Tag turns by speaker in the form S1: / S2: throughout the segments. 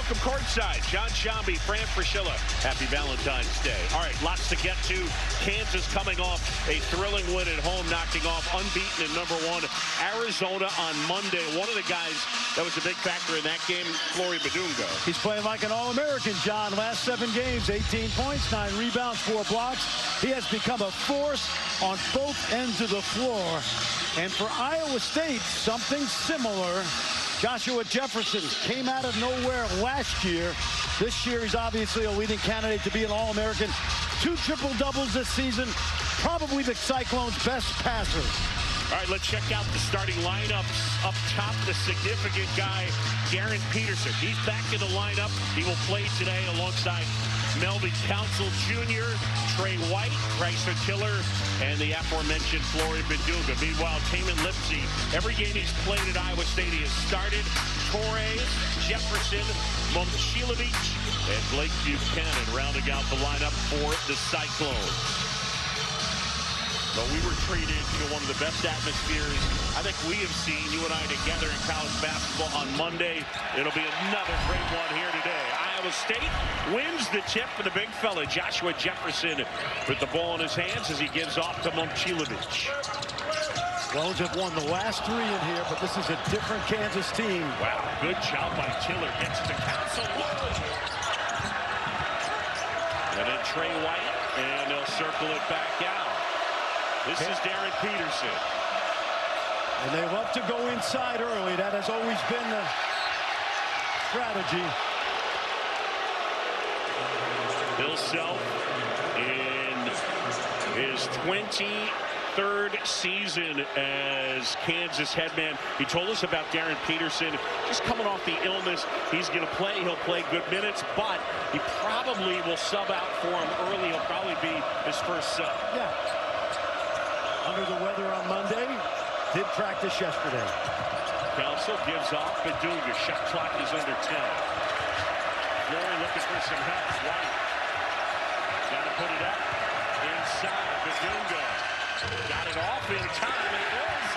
S1: welcome courtside. John Shambi, Fran Fraschilla. Happy Valentine's Day. All right, lots to get to. Kansas coming off a thrilling win at home, knocking off unbeaten and #1 Arizona on Monday. One of the guys that was a big factor in that game, Flory Badunga.
S2: He's playing like an All-American, John. Last 7 games, 18 points, 9 rebounds, 4 blocks. He has become a force on both ends of the floor. And for Iowa State, something similar. Joshua Jefferson came out of nowhere last year. This year, he's obviously a leading candidate to be an All-American. 2 triple-doubles this season. Probably the Cyclones' best passer.
S1: All right, let's check out the starting lineups. Up top, the significant guy, Darren Peterson. He's back in the lineup. He will play today alongside Melvin Council Jr., Trey White, Bryson Tiller, and the aforementioned Flory Badunga. Meanwhile, Tamin Lipsey, every game he's played at Iowa State, he has started. Torres, Jefferson, Momcilovic, and Blake Buchanan rounding out the lineup for the Cyclones. But we were treated to one of the best atmospheres I think we have seen, you and I together, in college basketball on Monday. It'll be another great one here today. Iowa State wins the tip for the big fella, Joshua Jefferson, with the ball in his hands as he gives off to Momcilovic.
S2: Clones have won the last 3 in here, but this is a different Kansas team.
S1: Wow, good job by Tiller. Gets to Council. And then Trey White, and they'll circle it back out. This is Darren Peterson.
S2: And they love to go inside early. That has always been the strategy.
S1: Bill Self in his 23rd season as Kansas headman. He told us about Darren Peterson just coming off the illness. He's going to play. He'll play good minutes, but he probably will sub out for him early. He'll probably be his first sub.
S2: Yeah. Under the weather on Monday. Did practice yesterday.
S1: Council gives off. Badunga. Shot clock is under 10. Flory looking for some help. White. Got to put it up. Inside. Badunga. Got it off in time. And it is.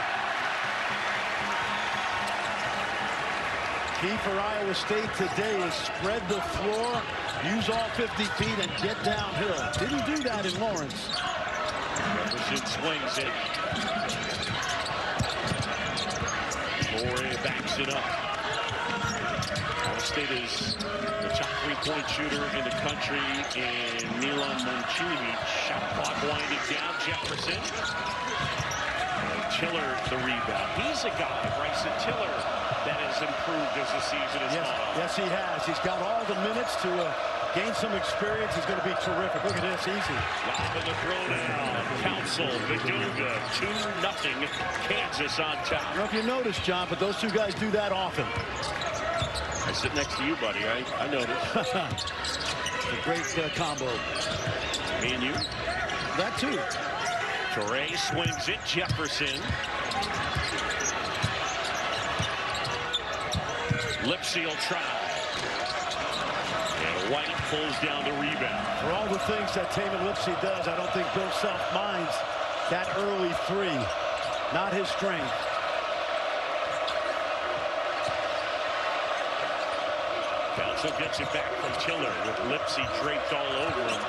S2: Key for Iowa State today is spread the floor, use all 50 feet, and get downhill. Didn't do that in Lawrence.
S1: Jefferson swings it. Flory backs it up. Iowa State is the top 3-point shooter in the country in Milan Momcilovic. Shot clock winding down. Jefferson. And Tiller the rebound. He's a guy, Bryson Tiller, that has improved as the season has gone.
S2: Yes, he has. He's got all the minutes to gain some experience. He's going to be terrific. Look at this, easy.
S1: Lob in the throwdown. Council, Badunga, 2-0. Kansas on top.
S2: I don't know if you noticed, John, but those 2 guys do that often.
S1: I sit next to you, buddy. I noticed.
S2: A great combo.
S1: Me and you.
S2: That too.
S1: Torres swings it. Jefferson. Lipsey will try. And White pulls down the rebound.
S2: For all the things that Tamin Lipsey does, I don't think Bill Self minds that early 3. Not his strength.
S1: Council gets it back from Tiller with Lipsey draped all over him.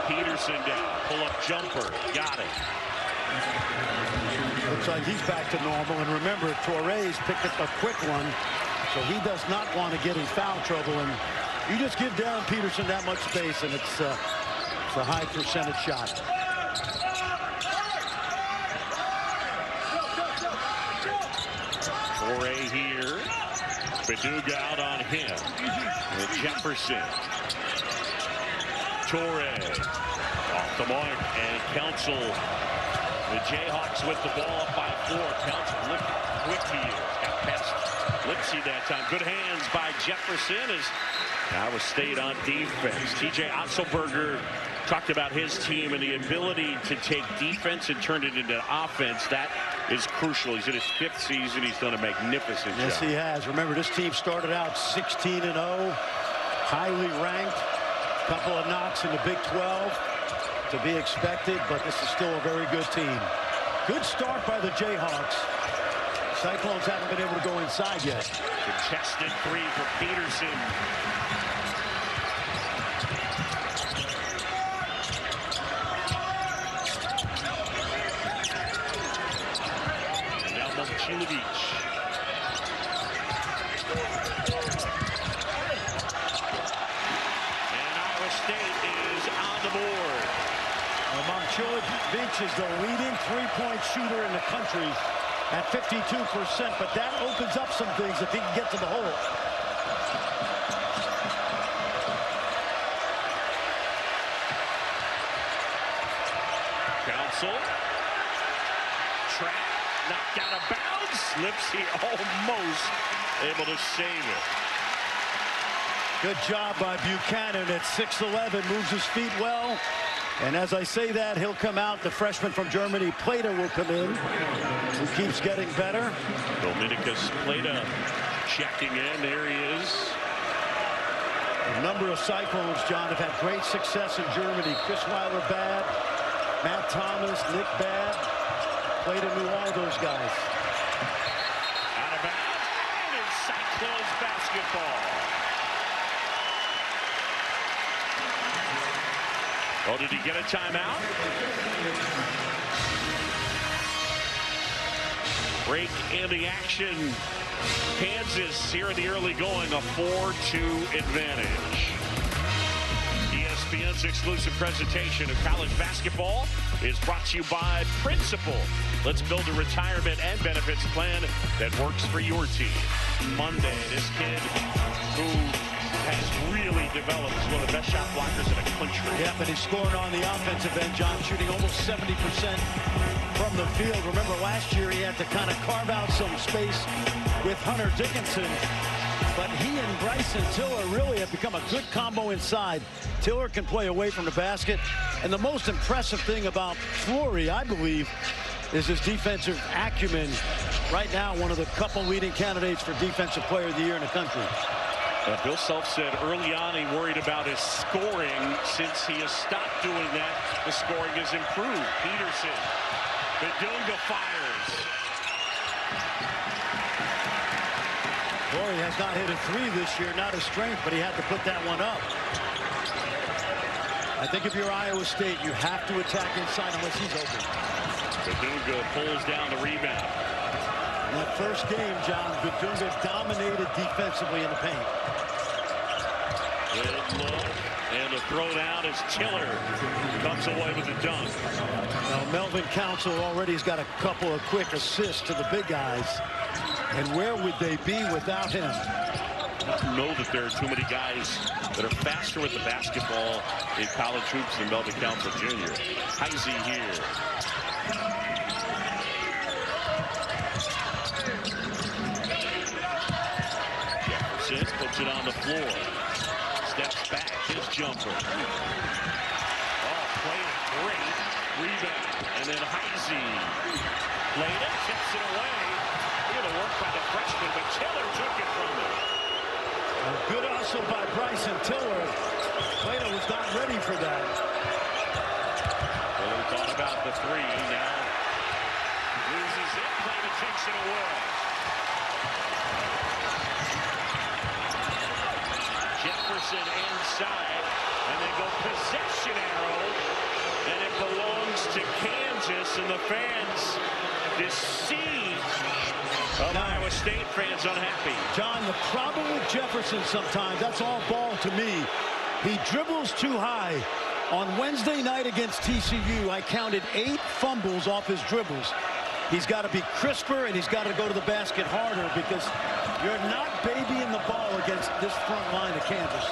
S1: Peterson down. Pull-up jumper. Got it.
S2: Looks like he's back to normal. And remember, Torres picked up a quick one, so he does not want to get in foul trouble. And you just give Darren Peterson that much space, and it's a high percentage shot.
S1: Torres here. Badunga out on him. With Jefferson. Torres off the mark, and Council. The Jayhawks with the ball up by 4. Council, look how quick he is. Got past Lipsey that time. Good hands by Jefferson as Iowa State on defense. TJ Otzelberger talked about his team and the ability to take defense and turn it into offense. That is crucial. He's in his 5th season. He's done a magnificent job.
S2: Yes, he has. Remember, this team started out 16-0, highly ranked. A couple of knocks in the Big 12 to be expected, but this is still a very good team. Good start by the Jayhawks. Cyclones haven't been able to go inside yet.
S1: Contested 3 for Peterson. Chula Beach. And Iowa State is on the board.
S2: Chula Beach is the leading three-point shooter in the country at 52%, but that opens up some things if he can get to the hole.
S1: Council. Trap. Knocked out of bounds. Lipsy almost able to save it.
S2: Good job by Buchanan at 6'11", moves his feet well. And as I say that, he'll come out. The freshman from Germany, Plata, will come in, who keeps getting better.
S1: Dominicus Plata checking in. There he is.
S2: A number of Cyclones, John, have had great success in Germany. Chris Weiler bad, Matt Thomas, Nick bad. Plata knew all those guys.
S1: Out of bounds, and it's Cyclones basketball. Oh, did he get a timeout? Break in the action. Kansas here in the early going, a 4-2 advantage. ESPN's exclusive presentation of college basketball is brought to you by Principal. Let's build a retirement and benefits plan that works for your team. Monday, this kid who has really developed as one of the best shot blockers in the country.
S2: Yeah, but he's scoring on the offensive end, John, shooting almost 70% from the field. Remember last year he had to kind of carve out some space with Hunter Dickinson. But he and Bryson Tiller really have become a good combo inside. Tiller can play away from the basket. And the most impressive thing about Flory, I believe, is his defensive acumen. Right now, one of the couple leading candidates for Defensive Player of the Year in the country.
S1: Bill Self said early on he worried about his scoring. Since he has stopped doing that, the scoring has improved. Peterson. Badunga fires.
S2: Flory has not hit a three this year, not his strength, but he had to put that one up. I think if you're Iowa State, you have to attack inside unless he's open.
S1: Badunga pulls down the rebound.
S2: In that first game, John, Badunga dominated defensively in the paint.
S1: Good look, and the throw down as Tiller comes away with the dunk.
S2: Now, Melvin Council already has got a couple of quick assists to the big guys. And where would they be without him?
S1: I don't know that there are too many guys that are faster with the basketball in college hoops than Melvin Council Jr. Heisey here. Jefferson puts it on the floor. Steps back, his jumper. Oh, played it great. Rebound. And then Heisey. Played it, tips it away. Look at the work by the freshman, but Tiller took it from him.
S2: Good hustle by Bryson Tiller. Plata was not ready for that.
S1: Tiller thought about the three. Now loses it. Plata takes it away. Jefferson inside, and they go possession arrow, and it belongs to Kansas, and the fans, this sea of Iowa State fans unhappy.
S2: John, the problem with Jefferson sometimes, that's all ball to me. He dribbles too high. On Wednesday night against TCU, I counted 8 fumbles off his dribbles. He's got to be crisper, and he's got to go to the basket harder, because you're not babying the ball against this front line of Kansas.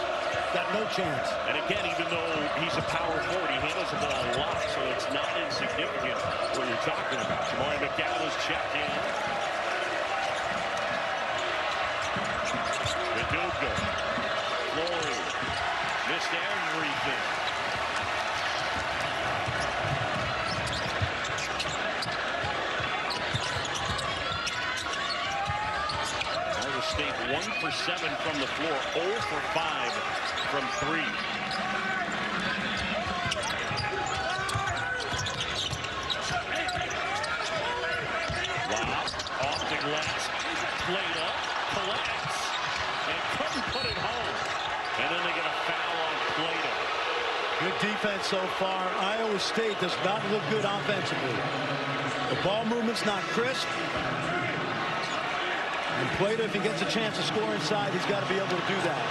S2: Got no chance.
S1: And again, even though he's a power forward, he handles the ball a lot, so it's not insignificant what you're talking about. Jamari McDowell's checked in. Badunga. Flory. Missed everything. State 1 for 7 from the floor, 0 for 5 from 3. Lob off the glass, played up, collects, and couldn't put it home. And then they get a foul on Plata.
S2: Good defense so far. Iowa State does not look good offensively. The ball movement's not crisp. And Plater, if he gets a chance to score inside, he's got to be able to do that.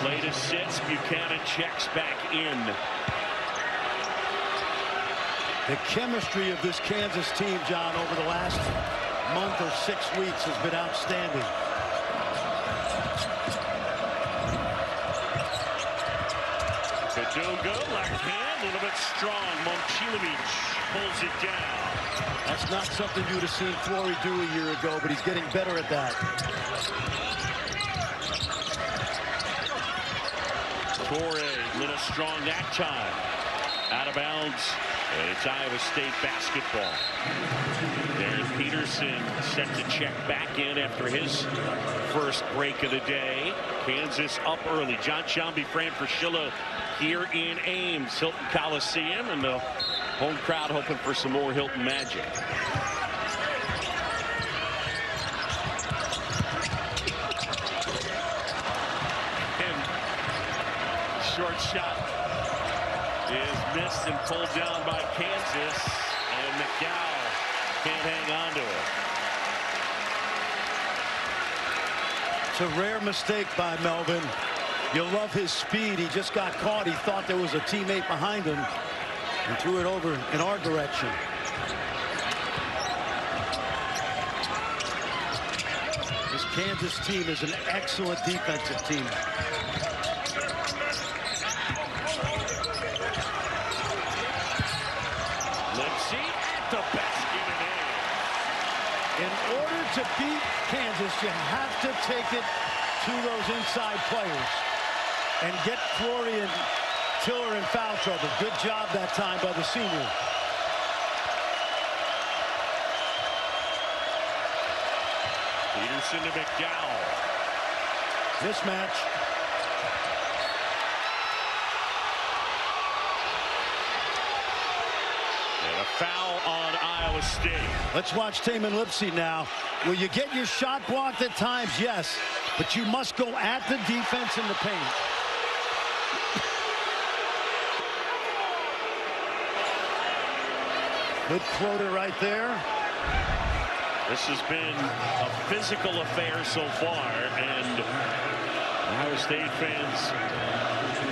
S1: Plater sits, Buchanan checks back in.
S2: The chemistry of this Kansas team, John, over the last month or 6 weeks has been outstanding.
S1: Kadoga, left hand, a little bit strong. Momcilovic pulls it down.
S2: That's not something you would have seen Flory do a year ago, but he's getting better at that.
S1: Torre, a little strong that time. Out of bounds. And it's Iowa State basketball. There's Peterson set to check back in after his first break of the day. Kansas up early. John Shelby, Fran Fraschilla here in Ames, Hilton Coliseum, and the home crowd hoping for some more Hilton magic. And short shot is missed and pulled down by Kansas, and McDowell can't hang on to it.
S2: It's a rare mistake by Melvin. You'll love his speed. He just got caught. He thought there was a teammate behind him and threw it over in our direction. This Kansas team is an excellent defensive team.
S1: Lipsy at the basket and in.
S2: In order to beat Kansas, you have to take it to those inside players and get Flory and Tiller in foul trouble. Good job that time by the senior.
S1: Peterson to McDowell.
S2: Mismatch.
S1: And a foul on Iowa State.
S2: Let's watch Tamin Lipsy now. Will you get your shot blocked at times? Yes. But you must go at the defense in the paint. Good floater right there.
S1: This has been a physical affair so far, and Iowa State fans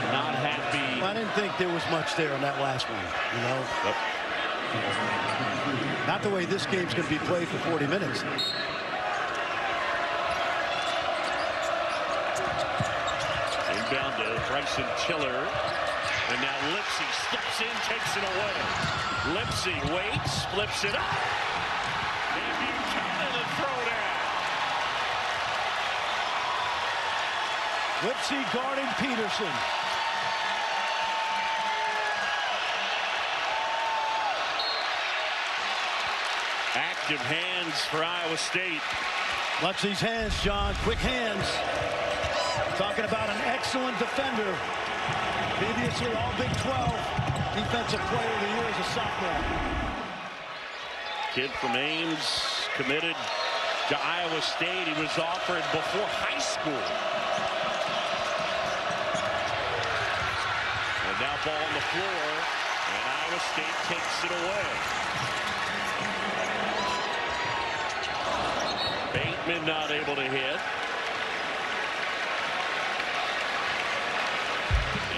S1: not happy.
S2: I didn't think there was much there in that last one, you know. Yep. Not the way this game's going to be played for 40 minutes.
S1: Inbound to Bryson Tiller. And now Lipsy steps in, takes it away. Lipsy waits, flips it up. And Buchanan a throwdown.
S2: Lipsy guarding Peterson.
S1: Active hands for Iowa State.
S2: Watch these hands, John. Quick hands. Talking about an excellent defender. Previously all Big 12. Defensive player of the year as a sophomore.
S1: Kid from Ames, committed to Iowa State. He was offered before high school. And now ball on the floor, and Iowa State takes it away. Bateman not able to hit.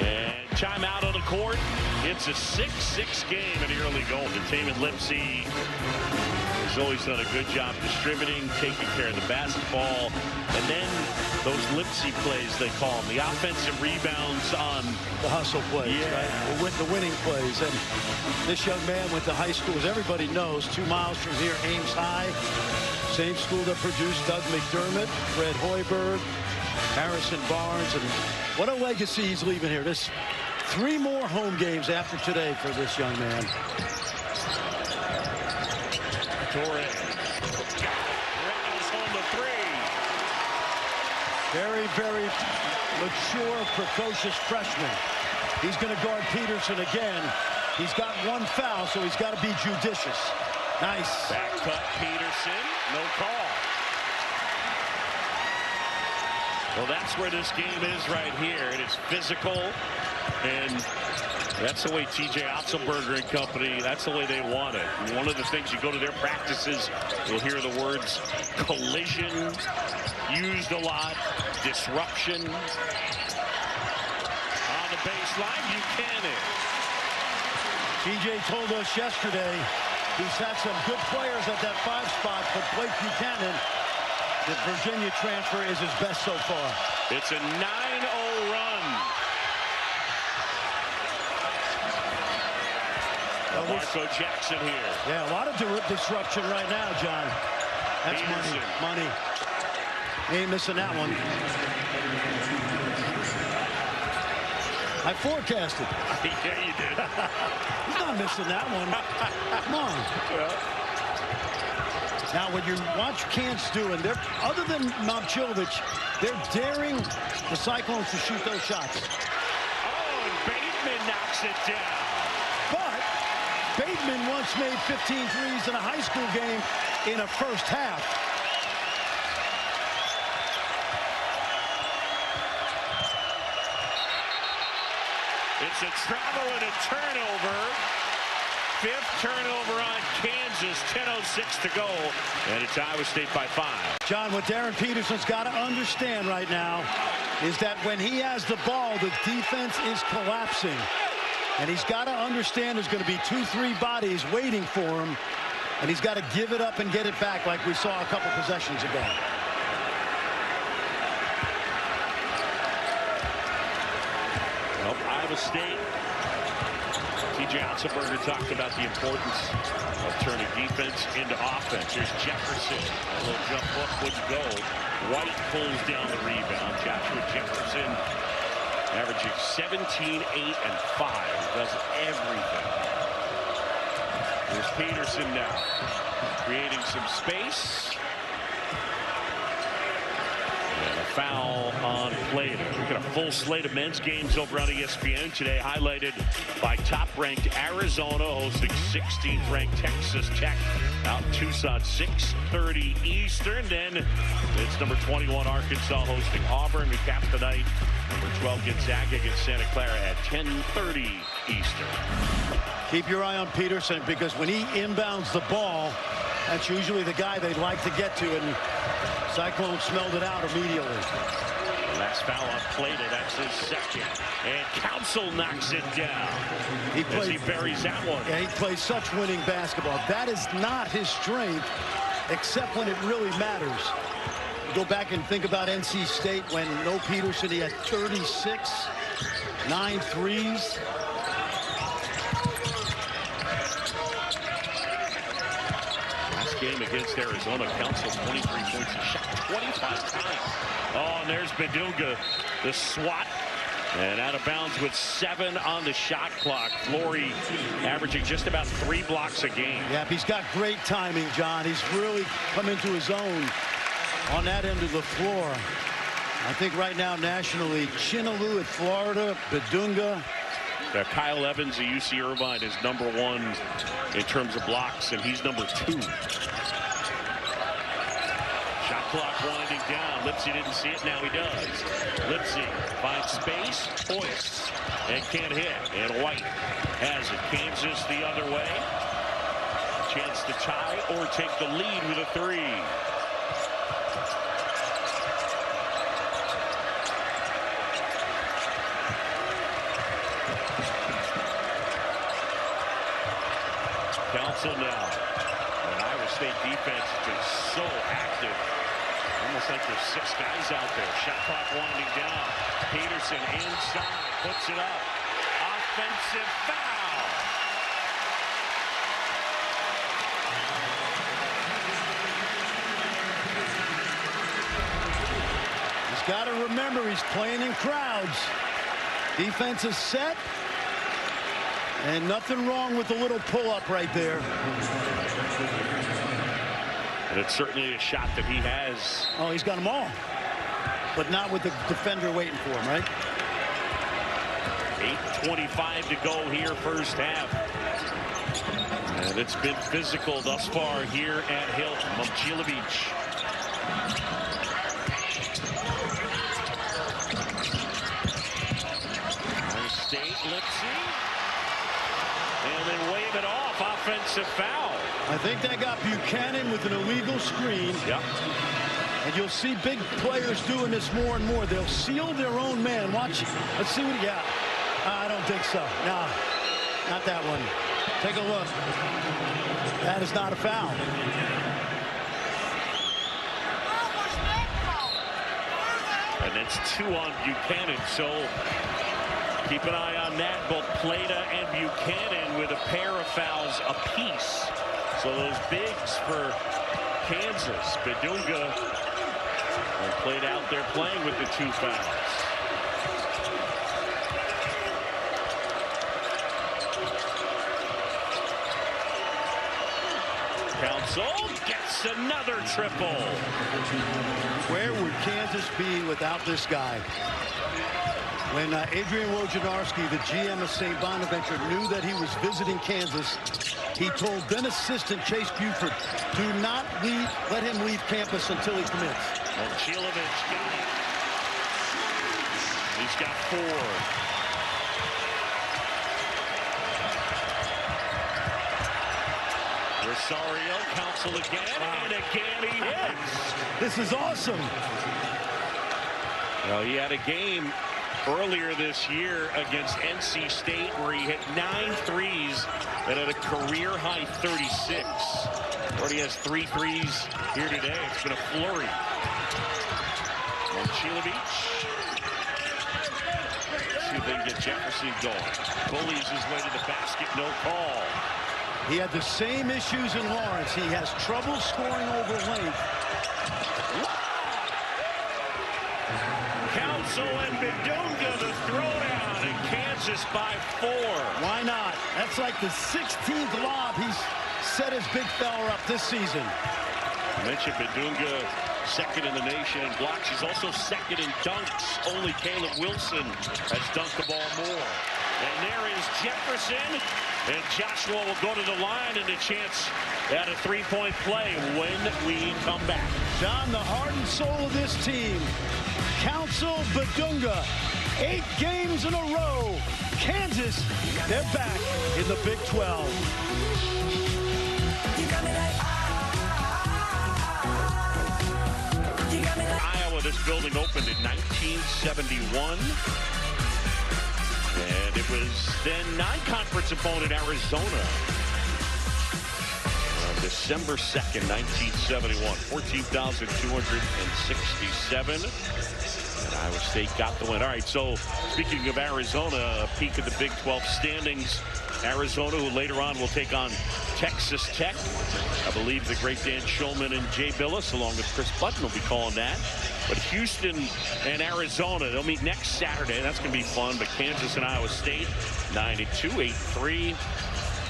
S1: And timeout on the court. It's a 6-6 game in the early goal. Tamin Lipsy has always done a good job distributing, taking care of the basketball. And then those Lipsy plays, they call them, the offensive rebounds on
S2: the hustle plays, right? The winning plays. And this young man went to high school, as everybody knows, 2 miles from here, Ames High. Same school that produced Doug McDermott, Fred Hoiberg, Harrison Barnes, and what a legacy he's leaving here. This 3 more home games after today for this young man.
S1: Torre. Rattles home the 3.
S2: Very, very mature, precocious freshman. He's going to guard Peterson again. He's got 1 foul, so he's got to be judicious. Nice.
S1: Back cut Peterson. No call. Well, that's where this game is right here. It is physical, and that's the way TJ Otzelberger and company, that's the way they want it. And one of the things, you go to their practices, you'll hear the words collision used a lot, disruption. On the baseline, Buchanan.
S2: TJ told us yesterday he's had some good players at that 5 spot, but Blake Buchanan, the Virginia transfer, is his best so far.
S1: It's a 9-0 run. Marco Jackson here.
S2: Yeah, a lot of disruption right now, John. That's
S1: Peterson.
S2: money. He ain't missing that one. I forecasted.
S1: Yeah, you did.
S2: He's not missing that one. Come on.
S1: Yeah.
S2: Now, when you watch Kansas do, and they're, other than Momcilovic, they're daring the Cyclones to shoot those shots.
S1: Oh, and Bateman knocks it down.
S2: But Bateman once made 15 threes in a high school game in a first half.
S1: It's a travel and a turnover. 5th turnover on Kansas. 10:06 to go. And it's Iowa State by 5.
S2: John, what Darren Peterson's got to understand right now is that when he has the ball, the defense is collapsing. And he's got to understand there's going to be 2-3 bodies waiting for him. And he's got to give it up and get it back like we saw a couple possessions ago.
S1: Well, Iowa State. TJ Otzelberger talked about the importance of turning defense into offense. Here's Jefferson. A little jump hook wouldn't go. White pulls down the rebound. Joshua Jefferson averaging 17, 8, and 5. Does everything. Here's Peterson now, creating some space. And a foul on Plater. We've got a full slate of men's games over on ESPN today, highlighted by top-ranked Arizona hosting 16th-ranked Texas Tech out in Tucson, 6:30 Eastern. Then it's number 21 Arkansas hosting Auburn. We cap the night. Number 12 Gonzaga against Santa Clara at 10:30 Eastern.
S2: Keep your eye on Peterson, because when he inbounds the ball, that's usually the guy they'd like to get to, and Cyclone smelled it out immediately.
S1: Last foul on Plater. That's his second. And Council knocks it down as he buries that one.
S2: Yeah, he plays such winning basketball. That is not his strength, except when it really matters. Go back and think about NC State when no Peterson. He had 36, 9 threes.
S1: Last game against Arizona, Council 23 points. He shot 25 times. Oh, and there's Bedunga, the swat. And out of bounds with 7 on the shot clock. Flory averaging just about 3 blocks a game.
S2: Yeah, he's got great timing, John. He's really come into his own on that end of the floor. I think right now nationally, Chinaloo at Florida, Bedunga.
S1: Kyle Evans of UC Irvine is number 1 in terms of blocks, and he's number 2. Shot clock winding down. Lipsy didn't see it, now he does. Lipsy finds space, hoists, and can't hit. And White has it. Kansas the other way. Chance to tie or take the lead with a 3. Council now. And Iowa State defense has been so active. Almost like there's 6 guys out there. Shot clock winding down. Peterson inside, puts it up. Offensive foul.
S2: He's got to remember he's playing in crowds. Defense is set. And nothing wrong with the little pull-up right there.
S1: And it's certainly a shot that he has.
S2: Oh, he's got them all. But not with the defender waiting for him, right?
S1: 8:25 to go here, first half. And it's been physical thus far here at Hilton. Momcilovic. Blipsy. And then wave it off. Offensive foul.
S2: I think they got Buchanan with an illegal screen.
S1: Yep.
S2: And you'll see big players doing this more and more. They'll seal their own man. Watch. Let's see what he got. I don't think so. No, not that one. Take a look. That is not a foul.
S1: And it's 2 on Buchanan. So keep an eye on that. Both Plata and Buchanan with a pair of fouls apiece. So those bigs for Kansas. Bedunga and Plata out there playing with the 2 fouls. Council gets another triple.
S2: Where would Kansas be without this guy? When Adrian Wojnarowski, the GM of St. Bonaventure, knew that he was visiting Kansas, he told then assistant Chase Buford, do not let him leave campus until he commits.
S1: And Chilovich got it. He's got 4. Rosario, Council again, and again he hits.
S2: This is awesome.
S1: Well, he had a game earlier this year against NC State where he hit 9 threes and had a career-high 36. Already has 3 threes here today. It's been a flurry. And Chilovich. See if they can get Jefferson going. Bullies his way to the basket, no call.
S2: He had the same issues in Lawrence. He has trouble scoring over length.
S1: Council and Bedunga, the throwdown, and Kansas by 4.
S2: Why not? That's like the 16th lob he's set his big fella up this season.
S1: I mentioned Bedunga, second in the nation in blocks. He's also second in dunks. Only Caleb Wilson has dunked the ball more. And there is Jefferson. And Joshua will go to the line and a chance at a 3-point play when we come back.
S2: John, the heart and soul of this team. Council Bedunga. 8 games in a row. Kansas, they're back in the Big 12.
S1: Iowa, this building opened in 1971. And it was then non-conference opponent Arizona on December 2nd, 1971. 14,267. And Iowa State got the win. All right, so speaking of Arizona, a peek at the Big 12 standings. Arizona, who later on will take on Texas Tech. I believe the great Dan Shulman and Jay Billis, along with Chris Button, will be calling that. But Houston and Arizona, they'll meet next Saturday. That's going to be fun. But Kansas and Iowa State, 9-2, 8-3.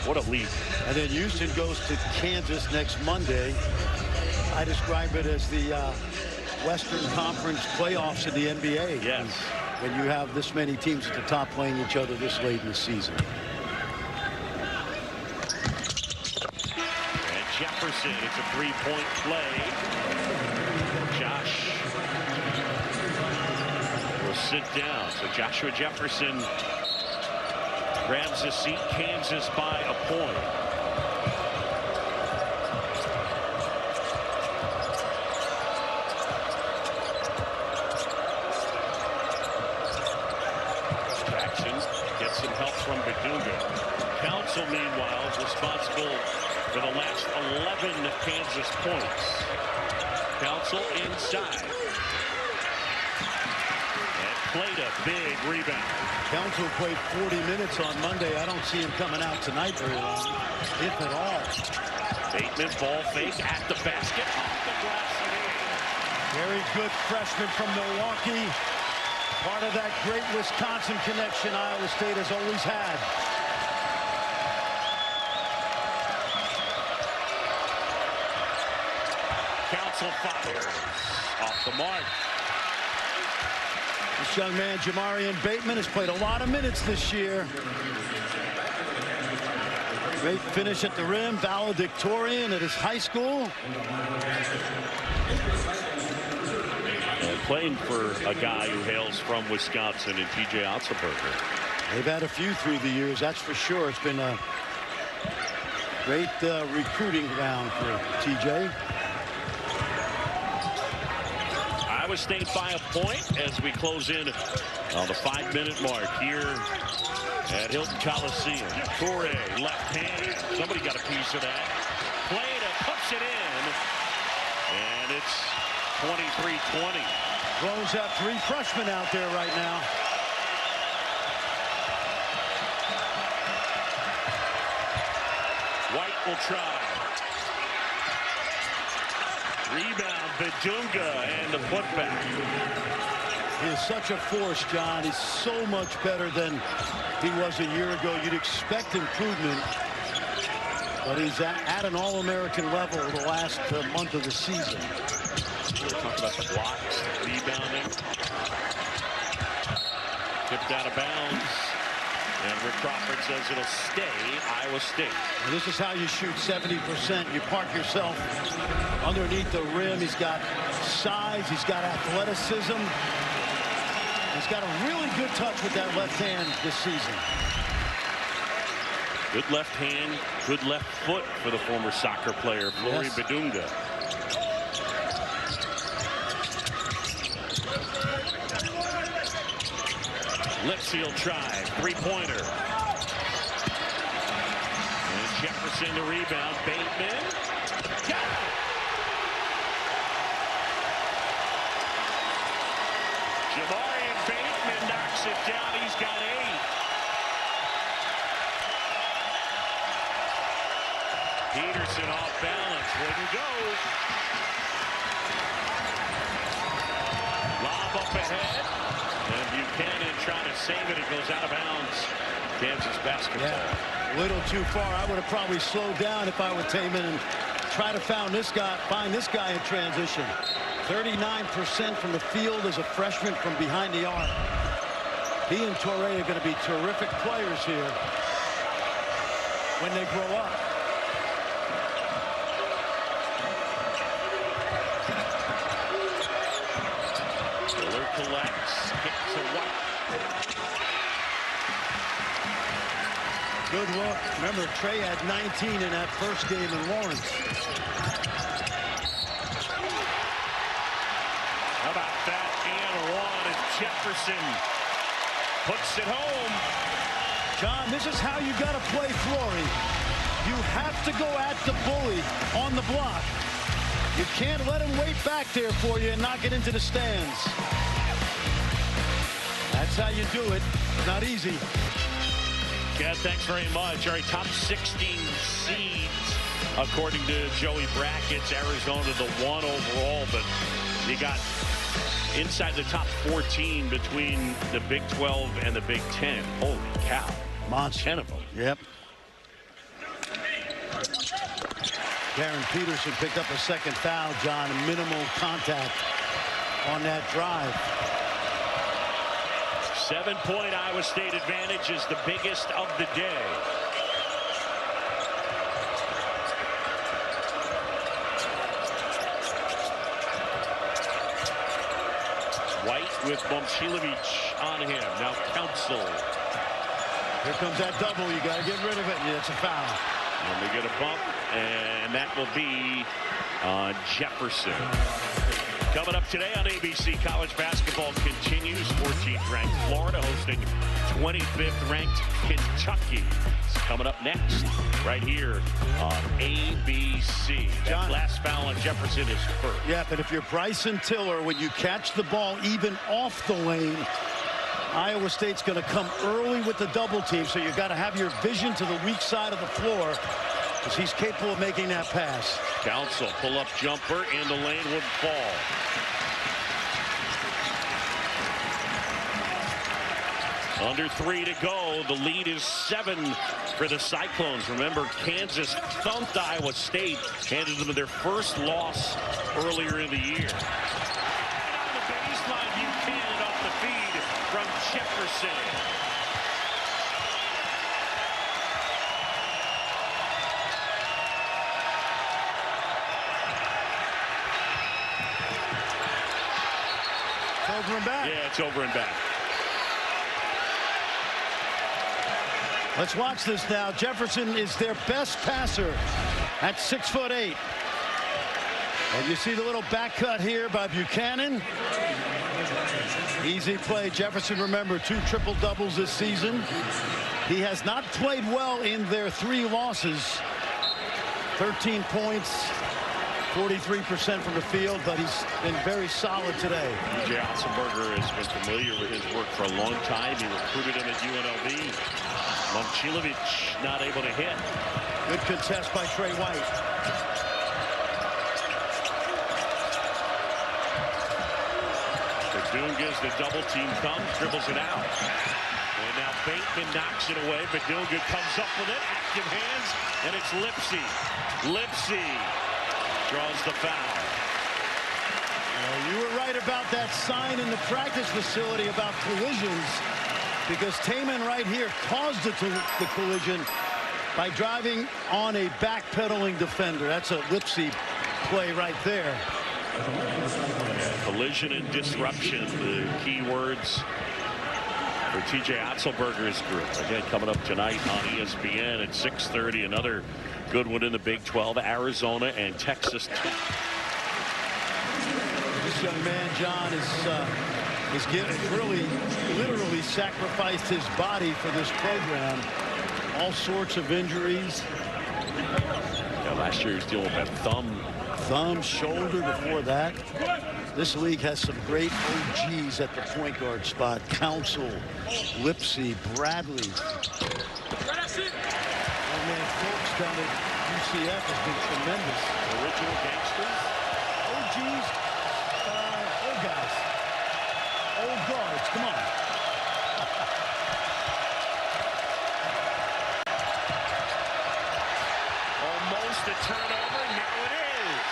S1: What a lead.
S2: And then Houston goes to Kansas next Monday. I describe it as the Western Conference playoffs in the NBA.
S1: Yes.
S2: When you have this many teams at the top playing each other this late in the season.
S1: And Jefferson, it's a 3-point play. Josh will sit down. So Joshua Jefferson grabs a seat. Kansas by a point. Jackson gets some help from Bedunga. Council, meanwhile, is responsible for the last 11 Kansas points. Council inside. And Plata, big rebound.
S2: Council played 40 minutes on Monday. I don't see him coming out tonight very long, if at all.
S1: Bateman, ball fake at the basket. Off the glass.
S2: Very good freshman from Milwaukee. Part of that great Wisconsin connection Iowa State has always had.
S1: Council fires off the mark.
S2: This young man, Jamarian Bateman, has played a lot of minutes this year. Great finish at the rim, valedictorian at his high school.
S1: And playing for a guy who hails from Wisconsin and TJ Otzelberger.
S2: They've had a few through the years, that's for sure. It's been a great recruiting round for TJ.
S1: Iowa State by a point as we close in on the 5-minute mark here at Hilton Coliseum. Toure, left hand. Somebody got a piece of that. Played it, puts it in. And it's 23-20.
S2: Throws out 3 freshmen out there right now.
S1: White will try. Rebound, Bedunga, and the putback.
S2: He is such a force, John. He's so much better than he was a year ago. You'd expect improvement, but he's at an All-American level the last month of the season.
S1: We'll talk about the blocks, rebounding. Tipped out of bounds. And Rick Crawford says it'll stay Iowa State.
S2: And this is how you shoot 70%. You park yourself underneath the rim. He's got size. He's got athleticism. He's got a really good touch with that left hand this season.
S1: Good left hand, good left foot for the former soccer player, Flory Bedunga. Lipsy will try, 3-pointer. And Jefferson to rebound, Bateman. Got it! Jamarian Bateman knocks it down, he's got 8. Peterson off balance, wouldn't go. Lob up ahead. And Buchanan trying to save it. It goes out of bounds. Kansas basketball.
S2: Yeah, a little too far. I would have probably slowed down if I were Taman and try to find this guy in transition. 39% from the field as a freshman from behind the arc. He and Toure are going to be terrific players here when they grow up.
S1: Collects, kicks to White.
S2: Good look. Remember, Trey had 19 in that first game in Lawrence.
S1: How about that? And one as Jefferson puts it home.
S2: John, this is how you got to play Flory. You have to go at the bully on the block. You can't let him wait back there for you and knock it into the stands. That's how you do it. Not easy.
S1: Yeah, thanks very much. All right, top 16 seeds, according to Joey Brackett's. Arizona the 1 overall, but you got inside the top 14 between the Big 12 and the Big 10. Holy cow.
S2: Monster.
S1: 10 of them.
S2: Yep. Darren Peterson picked up a second foul, John. Minimal contact on that drive.
S1: 7-point Iowa State advantage is the biggest of the day. White with Momcilovic on him. Now Council.
S2: Here comes that double. You got to get rid of it. Yeah, it's a foul.
S1: And they get a bump, and that will be Jefferson. Coming up today on ABC, college basketball continues. 14th ranked Florida hosting 25th ranked Kentucky. It's coming up next, right here on ABC. That last foul on Jefferson is first.
S2: Yeah, but if you're Bryson Tiller, when you catch the ball even off the lane, Iowa State's going to come early with the double team, so you got to have your vision to the weak side of the floor, because he's capable of making that pass.
S1: Council pull-up jumper in the lane would fall. Under 3 to go. The lead is 7 for the Cyclones. Remember, Kansas thumped Iowa State, handed them their first loss earlier in the year. On the baseline, Buchanan off the feed from Jefferson.
S2: Over and back.
S1: Yeah, it's over and back.
S2: Let's watch this now. Jefferson is their best passer at 6'8". And you see the little back cut here by Buchanan. Easy play. Jefferson, remember, 2 triple doubles this season. He has not played well in their 3 losses. 13 points, 43% from the field, but he's been very solid today.
S1: TJ Otzelberger has been familiar with his work for a long time. He recruited him at UNLV. Momcilovic not able to hit.
S2: Good contest by Trey White.
S1: Badunga, as the double team comes, dribbles it out. And now Bateman knocks it away. Badunga comes up with it. Active hands. And it's Lipsy. Lipsy draws the foul.
S2: You were right about that sign in the practice facility about collisions, because Taman right here caused the collision by driving on a backpedaling defender. That's a Lipsy play right there.
S1: Collision and disruption, the key words for TJ Otzelberger's group. Again, coming up tonight on ESPN at 6:30. Another good one in the Big 12. Arizona and Texas Tech.
S2: This young man, John, is really literally sacrificed his body for this program. All sorts of injuries.
S1: Yeah, last year he was dealing with that thumb,
S2: shoulder before that. This league has some great OGs at the point guard spot. Council, Lipsy, Bradley. Oh man, Folks down at UCF has been tremendous.
S1: Original gangsters.
S2: OGs, old guys, old guards. Come on.
S1: Almost a turnover. Now it is.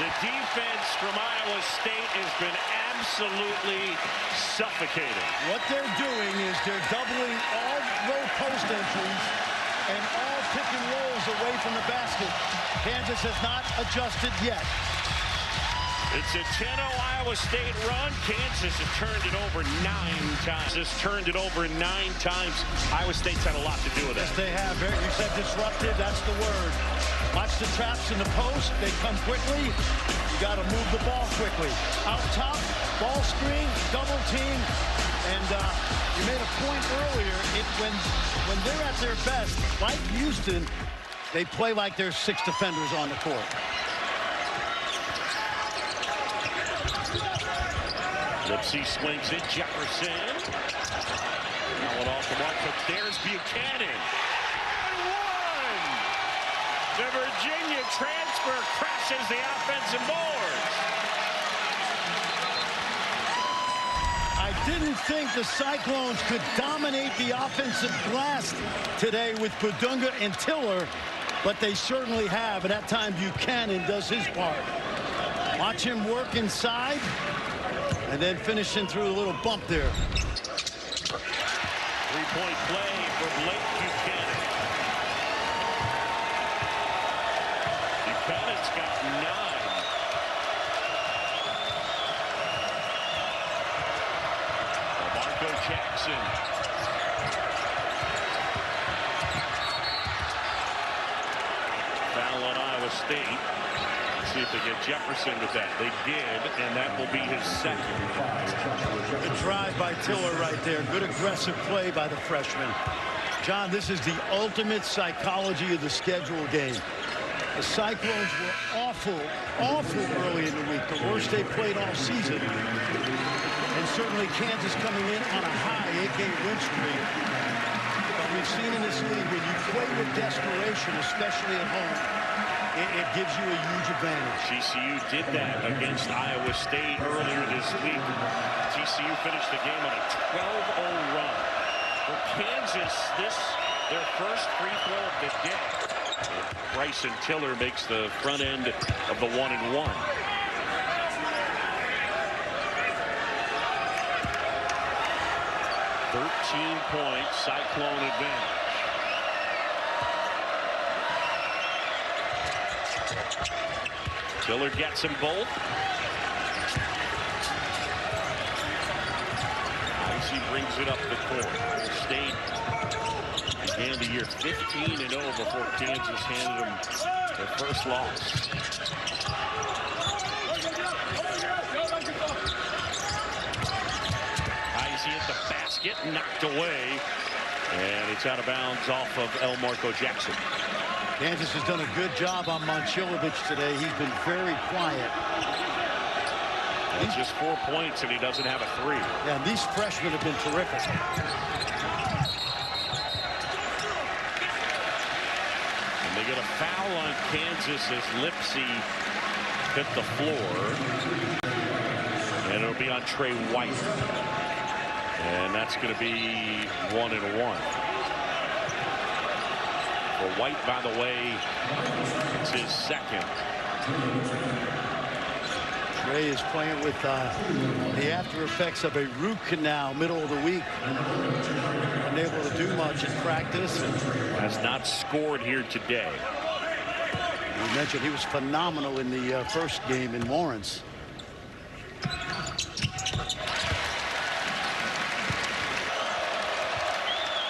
S1: The defense from Iowa State has been absolutely suffocating.
S2: What they're doing is they're doubling all low post entries and all pick and rolls away from the basket. Kansas has not adjusted yet.
S1: It's a 10-0 Iowa State run. Kansas has turned it over 9 times. Iowa State's had a lot to do with that.
S2: Yes, they have. You said disrupted. That's the word. Watch the traps in the post. They come quickly. You got to move the ball quickly. Out top, ball screen, double team. And you made a point earlier. When they're at their best, like Houston, they play like there's 6 defenders on the court.
S1: Lipsy swings it. Jefferson. Now it off the mark, but there's Buchanan. And one! The Virginia transfer crashes the offensive boards.
S2: I didn't think the Cyclones could dominate the offensive glass today with Badunga and Tiller, but they certainly have. And that time Buchanan does his part. Watch him work inside. And then finishing through a little bump there.
S1: 3-point play for Blake Buchanan. Buchanan's got 9. Marco Jackson. Foul on Iowa State. See if they get Jefferson with that. They did, and that will be his second.
S2: Good drive by Tiller right there. Good aggressive play by the freshman. John, this is the ultimate psychology of the schedule game. The Cyclones were awful early in the week. The worst they played all season. And certainly Kansas coming in on a high 8-game win streak. But we've seen in this league, when you play with desperation, especially at home, it gives you a huge advantage.
S1: TCU did that against Iowa State earlier this week. TCU finished the game on a 12-0 run. For Kansas, their first free throw of the day. Bryson Tiller makes the front end of the 1-and-1. Point Cyclone advantage. Tiller gets them both. Icy brings it up the court. State began the year 15-0 before Kansas handed them their first loss. Heisey at the basket, knocked away, and it's out of bounds off of El Marco Jackson.
S2: Kansas has done a good job on Momcilovic today. He's been very quiet.
S1: It's just 4 points, and he doesn't have a three.
S2: Yeah, and these freshmen have been terrific.
S1: And they get a foul on Kansas as Lipsy hit the floor. And it'll be on Trey White. And that's going to be 1 and 1. For White, by the way, it's his second.
S2: Trey is playing with the after effects of a root canal middle of the week. Unable to do much in practice.
S1: Has not scored here today.
S2: We mentioned he was phenomenal in the first game in Lawrence.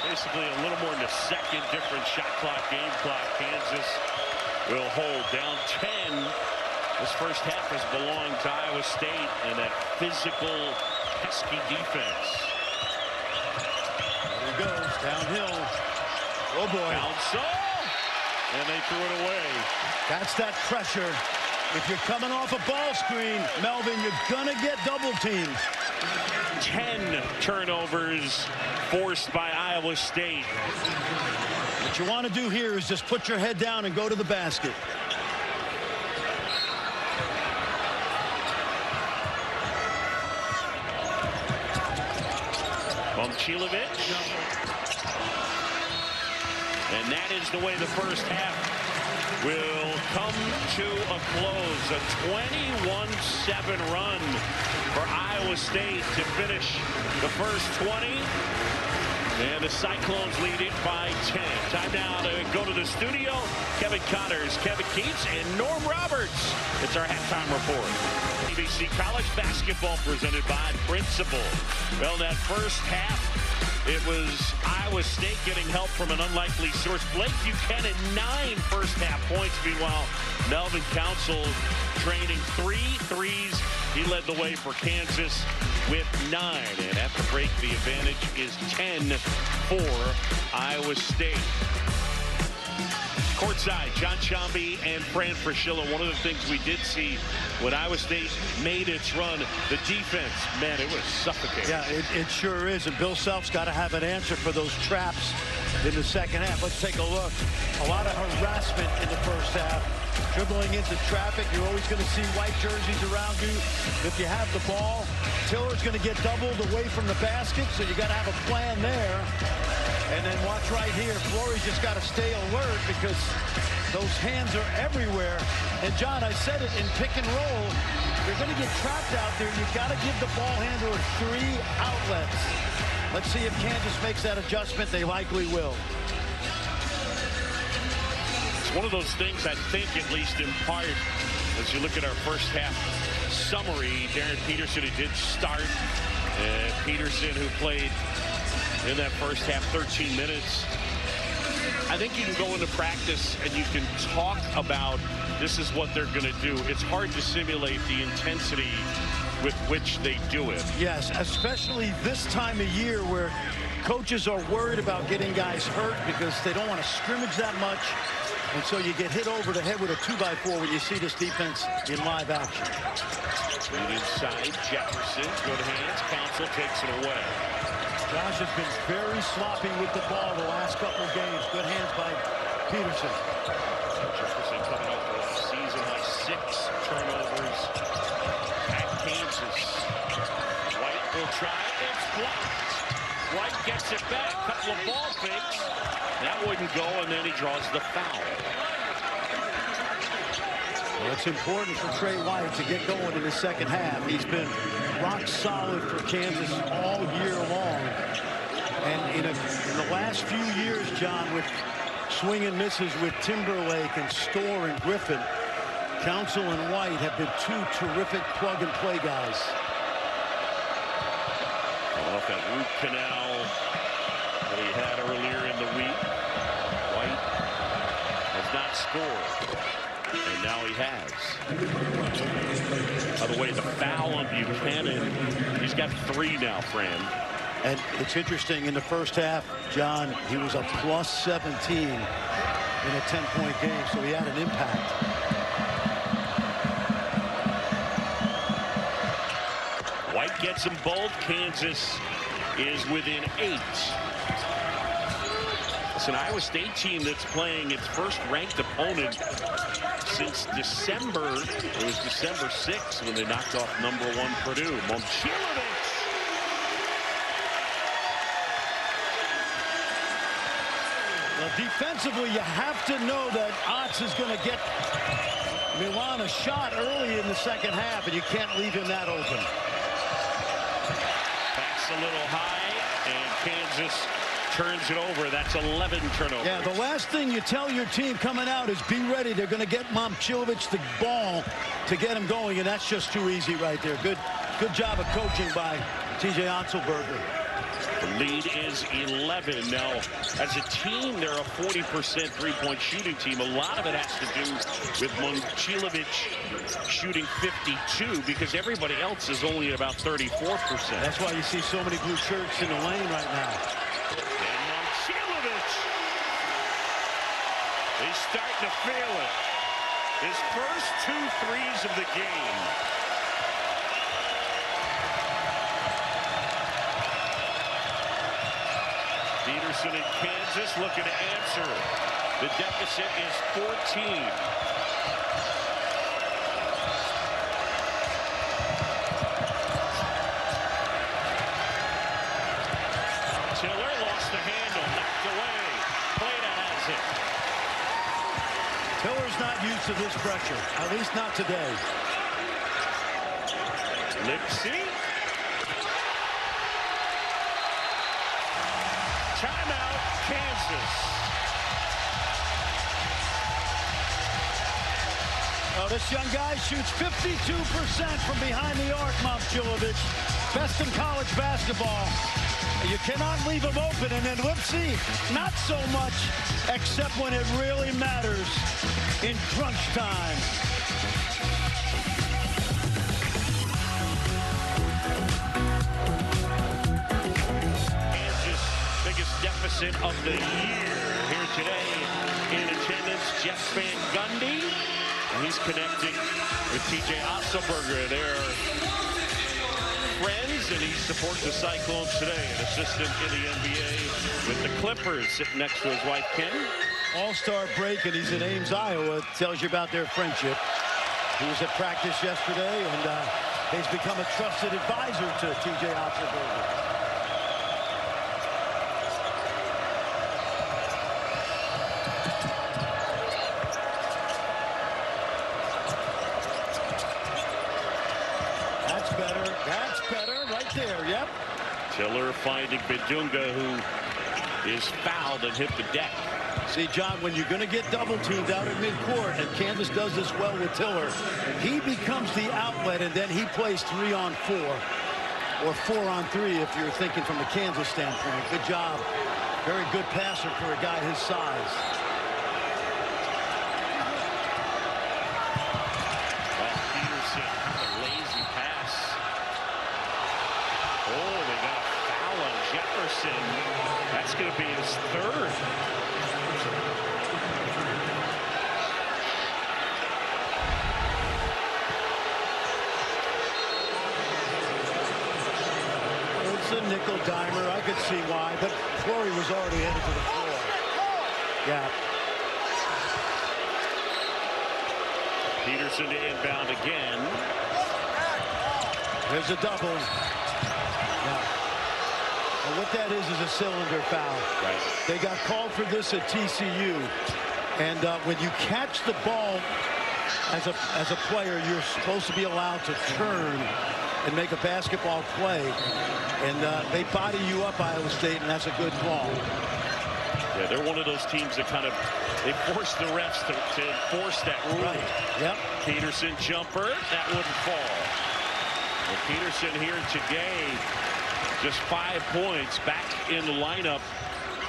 S1: Basically a little more than a second different shot clock, game clock. Kansas will hold down 10. This first half has belonged to Iowa State and that physical, pesky defense.
S2: There he goes, downhill. Oh, boy.
S1: Bounce, and they threw it away.
S2: That's that pressure. If you're coming off a ball screen, Melvin, you're going to get double teamed.
S1: 10 turnovers forced by Iowa State.
S2: What you want to do here is just put your head down and go to the basket.
S1: Momcilovic. And that is the way the first half will come to a close. A 21-7 run for Iowa State to finish the first 20. And the Cyclones lead it by 10. Time now to go to the studio. Kevin Connors, Kevin Keats, and Norm Roberts. It's our halftime report. ABC College Basketball presented by Principal. Well, that first half, it was Iowa State getting help from an unlikely source. Blake Buchanan, 9 first-half points. Meanwhile, Melvin Council training 3 threes. He led the way for Kansas with 9. And at the break, the advantage is 10 for Iowa State. Courtside, John Chomby and Fran Fraschilla. One of the things we did see when Iowa State made its run, the defense, man, it was suffocating.
S2: Yeah, it sure is. And Bill Self's got to have an answer for those traps in the second half. Let's take a look. A lot of harassment in the first half. Dribbling into traffic. You're always going to see white jerseys around you. If you have the ball, Tiller's going to get doubled away from the basket, so you got to have a plan there. And then watch right here. Flory's just got to stay alert because those hands are everywhere. And John, I said it, in pick and roll, you're going to get trapped out there. You've got to give the ball handler 3 outlets. Let's see if Kansas makes that adjustment. They likely will.
S1: It's one of those things, I think, at least in part, as you look at our first half summary. Darren Peterson, who did start. Peterson, who played in that first half 13 minutes. I think you can go into practice and you can talk about this is what they're going to do. It's hard to simulate the intensity with which they do it.
S2: Yes, especially this time of year where coaches are worried about getting guys hurt because they don't want to scrimmage that much. And so you get hit over the head with a 2x4 when you see this defense in live action.
S1: Lead inside, Jefferson, good hands, Council takes it away.
S2: Josh has been very sloppy with the ball the last couple of games. Good hands by Peterson.
S1: Jefferson coming off the season high 6 turnovers at Kansas. White will try. It's blocked. White gets it back. Couple of ball fakes. That wouldn't go, and then he draws the foul.
S2: Well, it's important for Trey White to get going in the second half. He's been rock solid for Kansas all year long. And in the last few years, John, with swing and misses with Timberlake and Storr and Griffin, Council and White have been 2 terrific plug-and-play guys.
S1: A that root canal that he had earlier in the week. White has not scored, and now he has. By the way, the foul on Buchanan, he's got 3 now, Fran.
S2: And it's interesting, in the first half, John, he was a plus 17 in a 10-point game, so he had an impact.
S1: White gets them both. Kansas is within 8. It's an Iowa State team that's playing its first ranked opponent since December. It was December 6th when they knocked off #1 Purdue. Momcilovic.
S2: Well, defensively, you have to know that Otts is going to get Milan a shot early in the second half, and you can't leave him that open.
S1: That's a little high, and Kansas turns it over. That's 11 turnovers.
S2: Yeah, the last thing you tell your team coming out is be ready. They're going to get Momcilovic the ball to get him going, and that's just too easy right there. Good job of coaching by T.J. Otzelberger.
S1: The lead is 11. Now, as a team, they're a 40% three-point shooting team. A lot of it has to do with Momcilovic shooting 52 because everybody else is only at about 34%.
S2: That's why you see so many blue shirts in the lane right now.
S1: And Momcilovic is starting to feel it. His first 2 threes of the game. Peterson in Kansas looking to answer. The deficit is 14. Tiller lost the handle, knocked away. Plata has it.
S2: Tiller's not used to this pressure, at least not today.
S1: Lipsy. Timeout, Kansas.
S2: Oh, this young guy shoots 52% from behind the arc, Momcilovic. Best in college basketball. You cannot leave him open. And then Lipsy, not so much, except when it really matters in crunch time.
S1: Deficit of the year. Here today in attendance, Jeff Van Gundy. And he's connecting with T.J. Otzelberger. They're friends, and he supports the Cyclones today. An assistant in the NBA with the Clippers, sitting next to his wife, Ken.
S2: All-star break, and he's in Ames, Iowa. Tells you about their friendship. He was at practice yesterday, and he's become a trusted advisor to T.J. Otzelberger. That's better right there. Yep.
S1: Tiller finding Bidunga, who is fouled and hit the deck.
S2: See, John, when you're going to get double teamed out at midcourt, and Kansas does this well with Tiller, he becomes the outlet, and then he plays 3-on-4 or 4-on-3 if you're thinking from the Kansas standpoint. Good job. Very good passer for a guy his size.
S1: That's going to be his 3rd.
S2: It's a nickel dimer. I could see why, but Flory was already headed to the floor. Yeah.
S1: Peterson to inbound again.
S2: There's a double. Yeah. And what that is a cylinder foul.
S1: Right.
S2: They got called for this at TCU. And when you catch the ball as a player, you're supposed to be allowed to turn and make a basketball play. And they body you up, Iowa State, and that's a good call.
S1: Yeah, they're one of those teams that kind of, they force the refs to enforce that rule.
S2: Right. Yep.
S1: Peterson jumper, that wouldn't fall. Well, Peterson here today, just 5 points, back in the lineup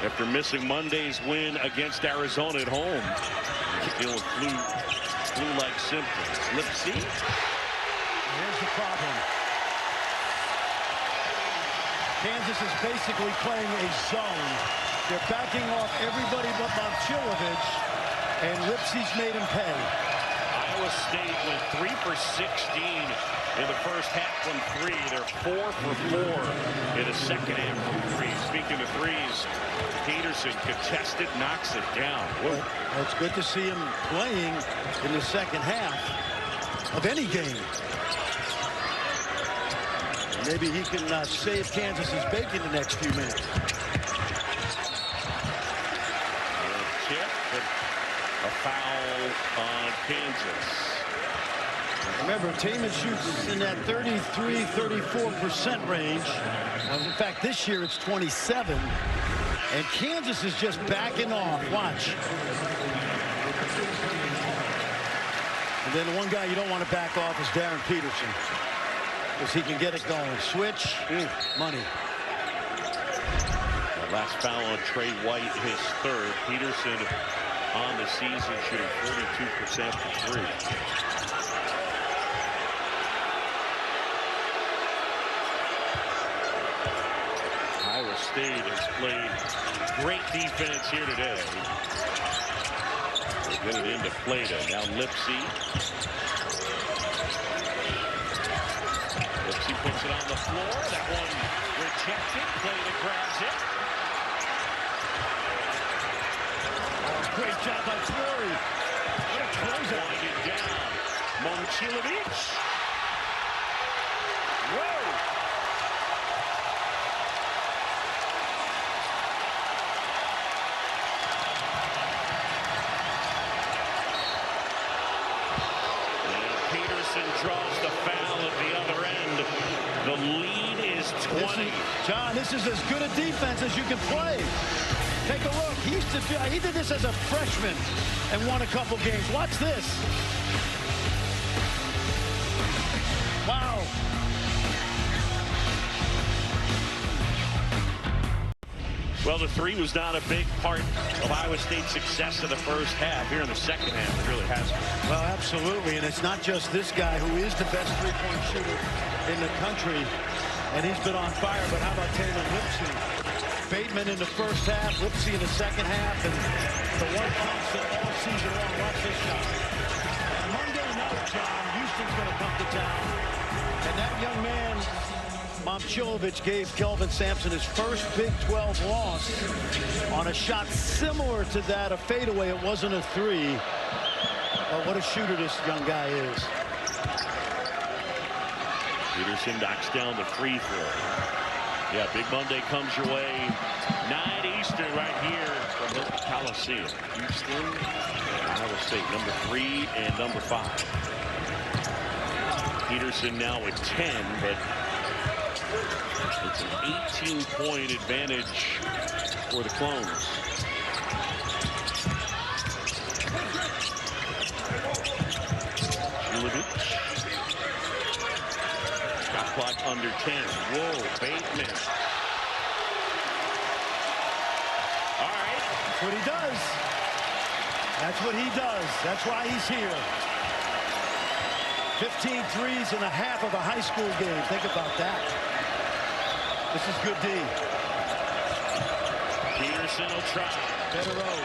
S1: after missing Monday's win against Arizona at home. Still with flu-like symptoms. Lipsy.
S2: Here's the problem. Kansas is basically playing a zone. They're backing off everybody but Momcilovic, and Lipsy's made him pay.
S1: Iowa State went 3 for 16 in the first half from 3. They're 4 for 4 in the second half from 3. Speaking of threes, Peterson contested, knocks it down.
S2: Well, it's good to see him playing in the second half of any game. Maybe he can save Kansas's bacon the next few minutes.
S1: Tip, but a foul on Kansas.
S2: Remember, Taman shoots in that 33-34% range. In fact, this year it's 27. And Kansas is just backing off. Watch. And then the one guy you don't want to back off is Darren Peterson, because he can get it going. Switch, money.
S1: That last foul on Trey White, his third. Peterson on the season shooting 42% for 3. Iowa State has played great defense here today. They get it into Plata. Now Lipsy. Lipsy puts it on the floor. That one rejected. Plata grabs it.
S2: Great job by Fleury. What a closeout.
S1: Winding down. Momcilovic. Whoa! Draws the foul at the other end. The lead is 20.
S2: John, this is as good a defense as you can play. Take a look. He did this as a freshman and won a couple games. Watch this. Wow.
S1: Well, the three was not a big part of Iowa State's success in the first half. Here in the second half, it really has been.
S2: Well, absolutely, and it's not just this guy who is the best three-point shooter in the country, and he's been on fire, but how about Taylor Lipsy? Bateman in the first half, Lipsy in the second half, and the one constant all season long. Watch this shot. Monday night, John, Houston's going to come to town, and that young man, Momcilovic, gave Kelvin Sampson his first Big 12 loss on a shot similar to that, a fadeaway. It wasn't a three. But what a shooter this young guy is.
S1: Peterson knocks down the free throw. Yeah, Big Monday comes your way. 9 Eastern right here from the Coliseum. Houston, Iowa State, number 3 and number 5. Peterson now at 10, but it's an 18-point advantage for the Clones. Shot clock under 10. Whoa, Bateman. All right.
S2: That's what he does. That's what he does. That's why he's here. 15 threes in a half of a high school game. Think about that. This is good D.
S1: Peterson will try.
S2: Better row.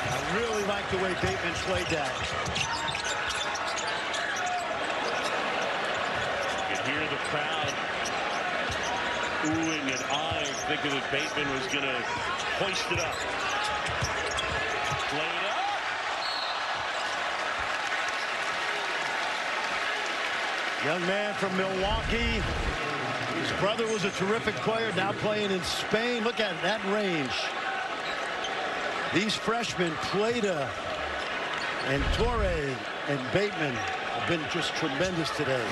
S2: I really like the way Bateman played that.
S1: You can hear the crowd oohing and eyeing, thinking that Bateman was going to hoist it up. Played up.
S2: Young man from Milwaukee. His brother was a terrific player, now playing in Spain. Look at that range. These freshmen, Plata and Torre and Bateman, have been just tremendous today.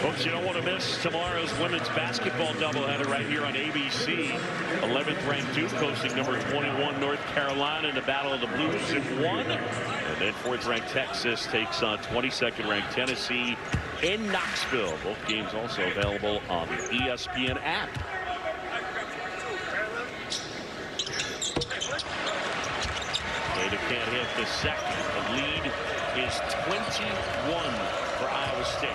S1: Folks, you don't want to miss tomorrow's women's basketball doubleheader right here on ABC. 11th ranked Duke hosting number 21 North Carolina in the Battle of the Blues at 1. And then 4th ranked Texas takes on 22nd ranked Tennessee in Knoxville. Both games also available on the ESPN app. Native can't hit the second. The lead is 21 for Iowa State.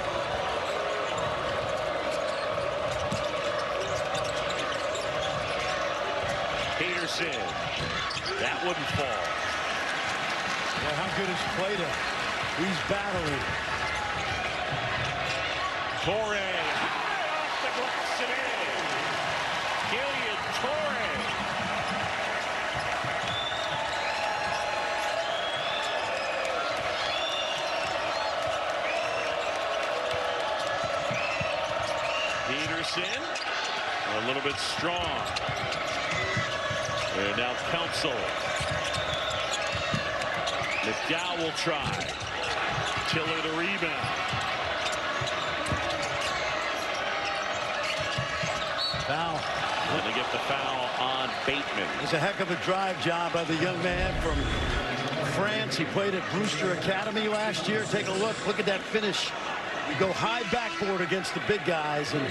S1: Peterson. That wouldn't fall.
S2: Well, how good is Plata? He's battling.
S1: Torre. Off the glass and in. Gillian Torre. Peterson. A little bit strong. And now Council. McDowell will try. Tiller the rebound.
S2: Foul.
S1: And they get the foul on Bateman.
S2: It's a heck of a drive job by the young man from France. He played at Brewster Academy last year. Take a look. Look at that finish. You go high backboard against the big guys. And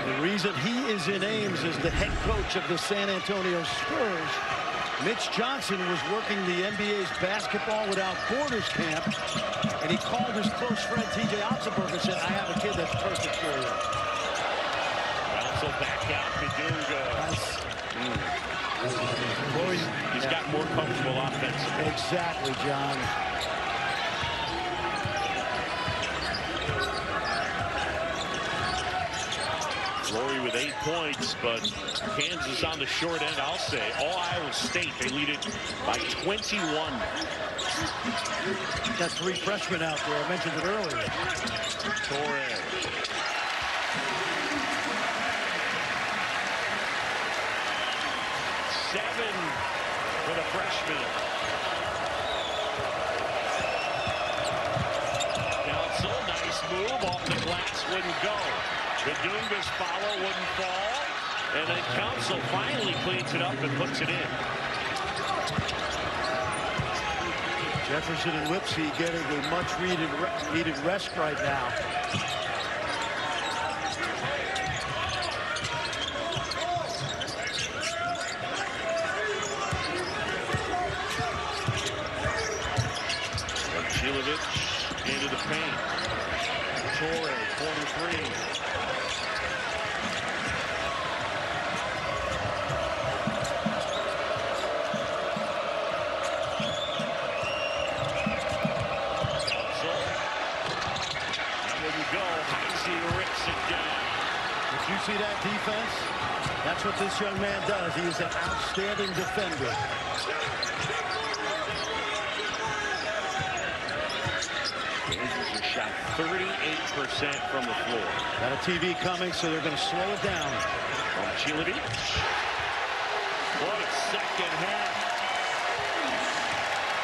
S2: the reason he is in Ames as the head coach of the San Antonio Spurs. Mitch Johnson was working the NBA's Basketball Without Borders camp, and he called his close friend T.J. Otzelberg and said, I have a kid that's perfect for you.
S1: Also back out Bedunga. He's got more comfortable offense.
S2: Exactly, John.
S1: Laurie with 8 points, but Kansas on the short end, I'll say. All Iowa State, they lead it by 21.
S2: Got 3 freshmen out there. I mentioned it earlier.
S1: Torre. Seven for the freshman. Council, nice move off the glass, wouldn't go. Bedunga's follow wouldn't fall, and then Council finally cleans it up and puts it in.
S2: Jefferson and Lipsy getting a much needed rest right now.
S1: Chilovich into the paint. Torre, corner 3.
S2: Did you see that defense? That's what this young man does. He is an outstanding defender.
S1: Kansas has shot 38% from the floor.
S2: Got a TV coming, so they're going to slow it down.
S1: From Chilovich. What a second half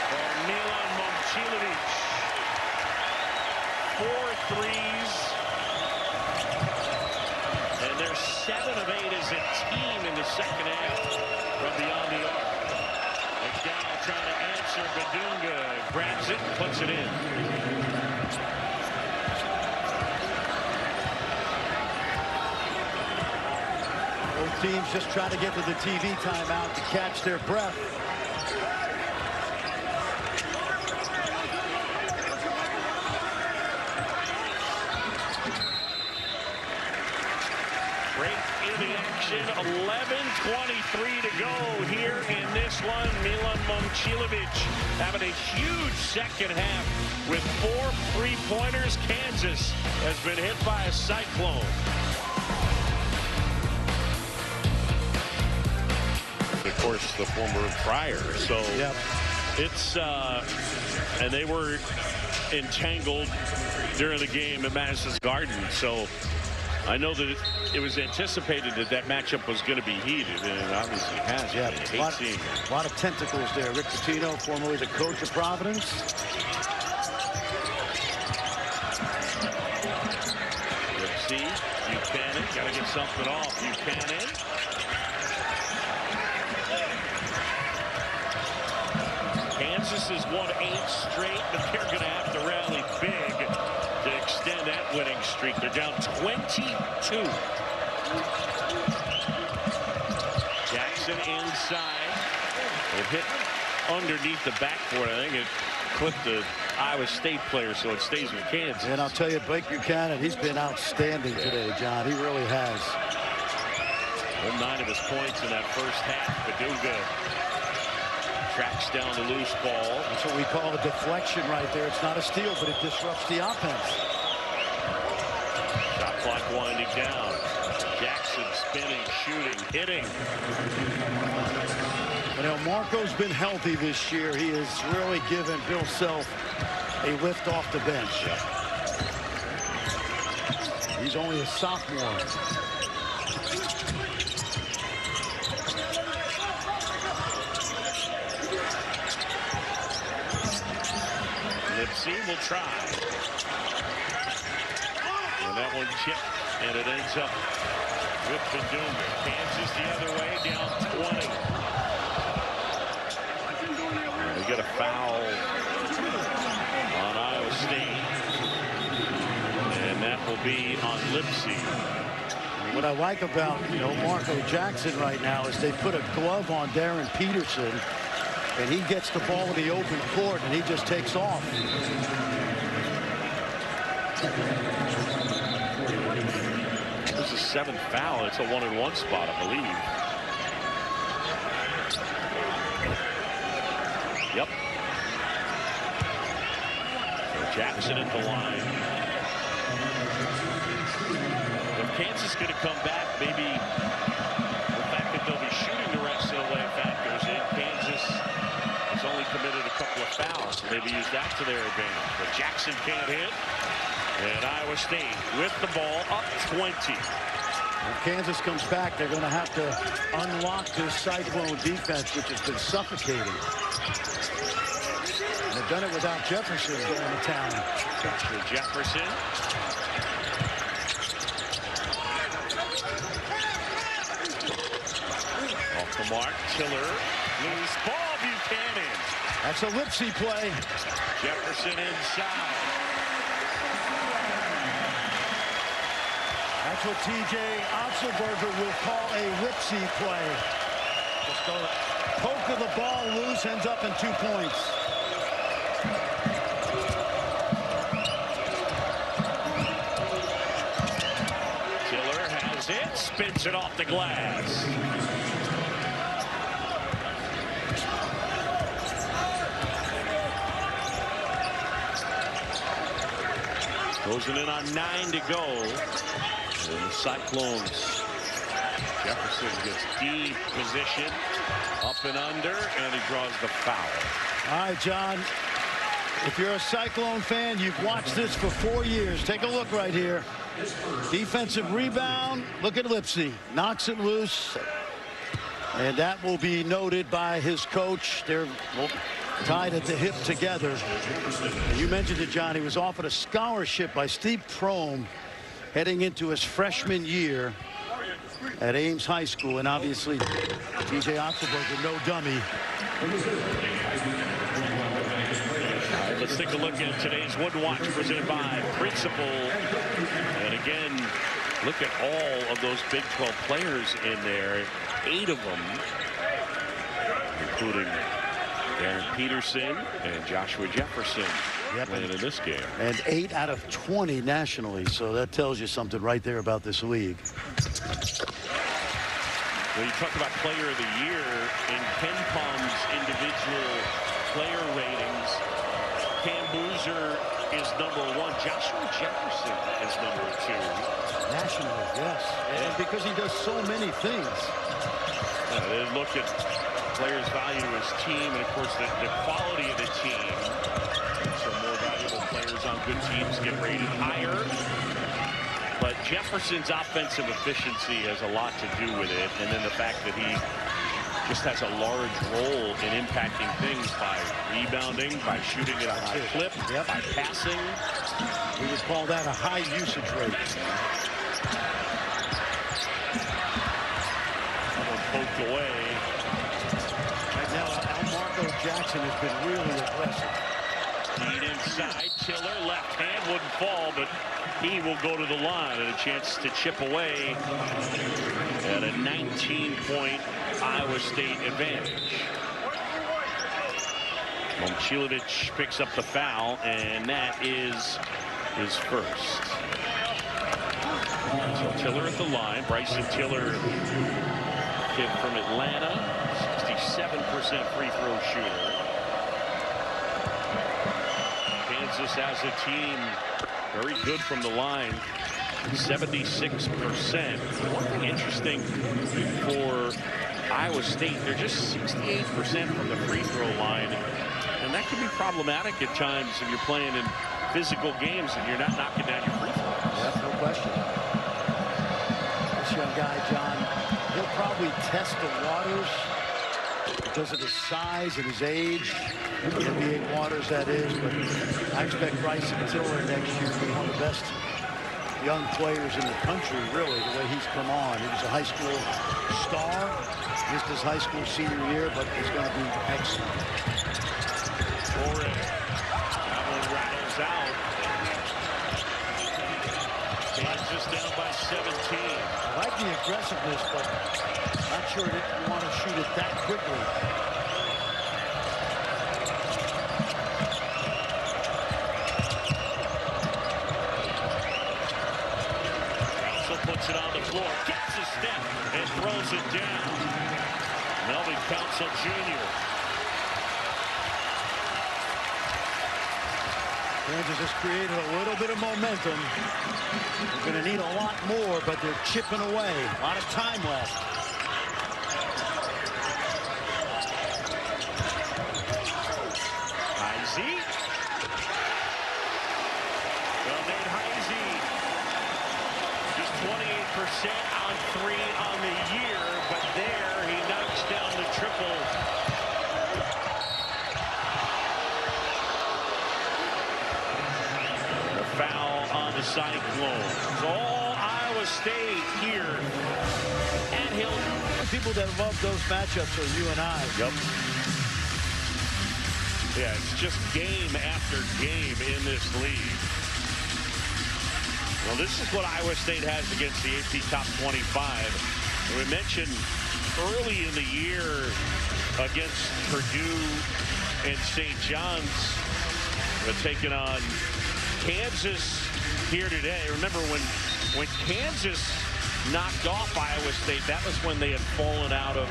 S1: for Milan Momcilovic. 4 threes. And they're 7 of 8 as a team in the second half from beyond the arc. McDowell trying to answer. Bedunga grabs it and puts it in.
S2: Both teams just trying to get to the TV timeout to catch their breath.
S1: Action, 11:23 to go here in this one. Milan Momcilovic having a huge second half with 4 3-pointers. Kansas has been hit by a cyclone. Of course, the former Friar. So
S2: yep.
S1: It's and they were entangled during the game at Madison Garden. So I know that it was anticipated that that matchup was going to be heated, and it obviously has.
S2: Yeah,
S1: a
S2: lot of tentacles there. Rick Pitino, formerly the coach of Providence.
S1: Got to get something off. Buchanan. Kansas has won 8 straight, but they're going to have to rally big to extend that winning streak. They're down 22. Jackson inside. It hit underneath the backboard. I think it clipped the Iowa State player, so it stays with Kansas.
S2: And I'll tell you, Blake Buchanan, he's been outstanding today, John. He really has.
S1: 9 of his points in that first half. Paduga tracks down the loose ball.
S2: That's what we call a deflection right there. It's not a steal, but it disrupts the offense.
S1: Shot clock winding down. Jackson spinning, shooting, hitting.
S2: Well, Marco's been healthy this year. He has really given Bill Self a lift off the bench. He's only a sophomore.
S1: Lipsy will try. And that one chipped, and it ends up with Paduga. Kansas the other way, down 20. We get a foul on Iowa State. And that will be on Lipsy.
S2: What I like about, Marco Jackson right now is they put a glove on Darren Peterson, and he gets the ball in the open court, and he just takes off.
S1: This is 7th foul. It's a 1-and-1 spot, I believe. Yep. So Jackson at the line. If Kansas is going to come back, maybe the fact that they'll be shooting the rest of the way factors in. Kansas has only committed a couple of fouls, so maybe use that to their advantage. But Jackson can't hit. And Iowa State with the ball up 20.
S2: When Kansas comes back, they're going to have to unlock this Cyclone defense, which has been suffocating. And they've done it without Jefferson going to town.
S1: Joshua Jefferson. Off the mark, Tiller. Loose ball, Buchanan.
S2: That's a Lipsy play.
S1: Jefferson inside.
S2: That's what T.J. Otzelberger will call a Lipsy play. Just a poke of the ball loose, ends up in 2 points.
S1: Tiller has it, spins it off the glass. Closing in on 9 to go. And the Cyclones. Jefferson gets deep position, up and under, and he draws the foul.
S2: All right, John. If you're a Cyclone fan, you've watched this for 4 years. Take a look right here. Defensive rebound. Look at Lipsy. Knocks it loose. And that will be noted by his coach. They're tied at the hip together. And you mentioned it, John. He was offered a scholarship by Steve Prohm heading into his freshman year at Ames High School. And obviously, T.J. Otzelberger, no dummy.
S1: All right, let's take a look at today's Wood Watch presented by Principal. And again, look at all of those Big 12 players in there. 8 of them, including Darren Peterson and Joshua Jefferson, playing in this game.
S2: And 8 out of 20 nationally, so that tells you something right there about this league.
S1: Well, you talk about player of the year in Ken Palm's individual player ratings. Cam Boozer is #1. Joshua Jefferson is #2.
S2: Nationally, yes. And because he does so many things.
S1: They look at players' value to his team, and of course the quality of the team. So more valuable players on good teams get rated higher. But Jefferson's offensive efficiency has a lot to do with it, and then the fact that he just has a large role in impacting things by rebounding, by shooting at a high clip, by passing.
S2: We would call that a high usage rate.
S1: knocked away.
S2: Right now, Marco Jackson has been really aggressive.
S1: Lead inside, Tiller, left hand, wouldn't fall, but he will go to the line and a chance to chip away at a 19-point Iowa State advantage. Momcilovic picks up the foul, and that is his first. So Tiller at the line. Bryson Tiller, kid from Atlanta, 67% free throw shooter. Kansas as a team, very good from the line, 76%. One thing interesting for Iowa State, they're just 68% from the free throw line. And that can be problematic at times if you're playing in physical games and you're not knocking down your free throws.
S2: That's no question. This young guy, John, he'll probably test the waters because of his size and his age. The NBA waters, that is. But I expect Bryson Tiller next year to be one of the best young players in the country, really, the way he's come on. He was a high school star, missed his high school senior year, but he's going to be excellent.
S1: That one rattles out. Kansas down by 17.
S2: I like the aggressiveness, but not sure that you want to shoot it that quickly.
S1: Also puts it on the floor, gets a step, and throws it down. Melvin Council Jr.
S2: Kansas has created a little bit of momentum. They're going to need a lot more, but they're chipping away. A lot of time left.
S1: Heisey. Well, Nate Heisey, just 28% on three on the year, but there he knocks down the triple. Foul on the Cyclones. All Iowa State here at Hill.
S2: People that love those matchups are you and I.
S1: Yep. Yeah, it's just game after game in this league. Well, this is what Iowa State has against the AP Top 25. And we mentioned early in the year against Purdue and St. John's, taking on Kansas here today. Remember when Kansas knocked off Iowa State, that was when they had fallen out of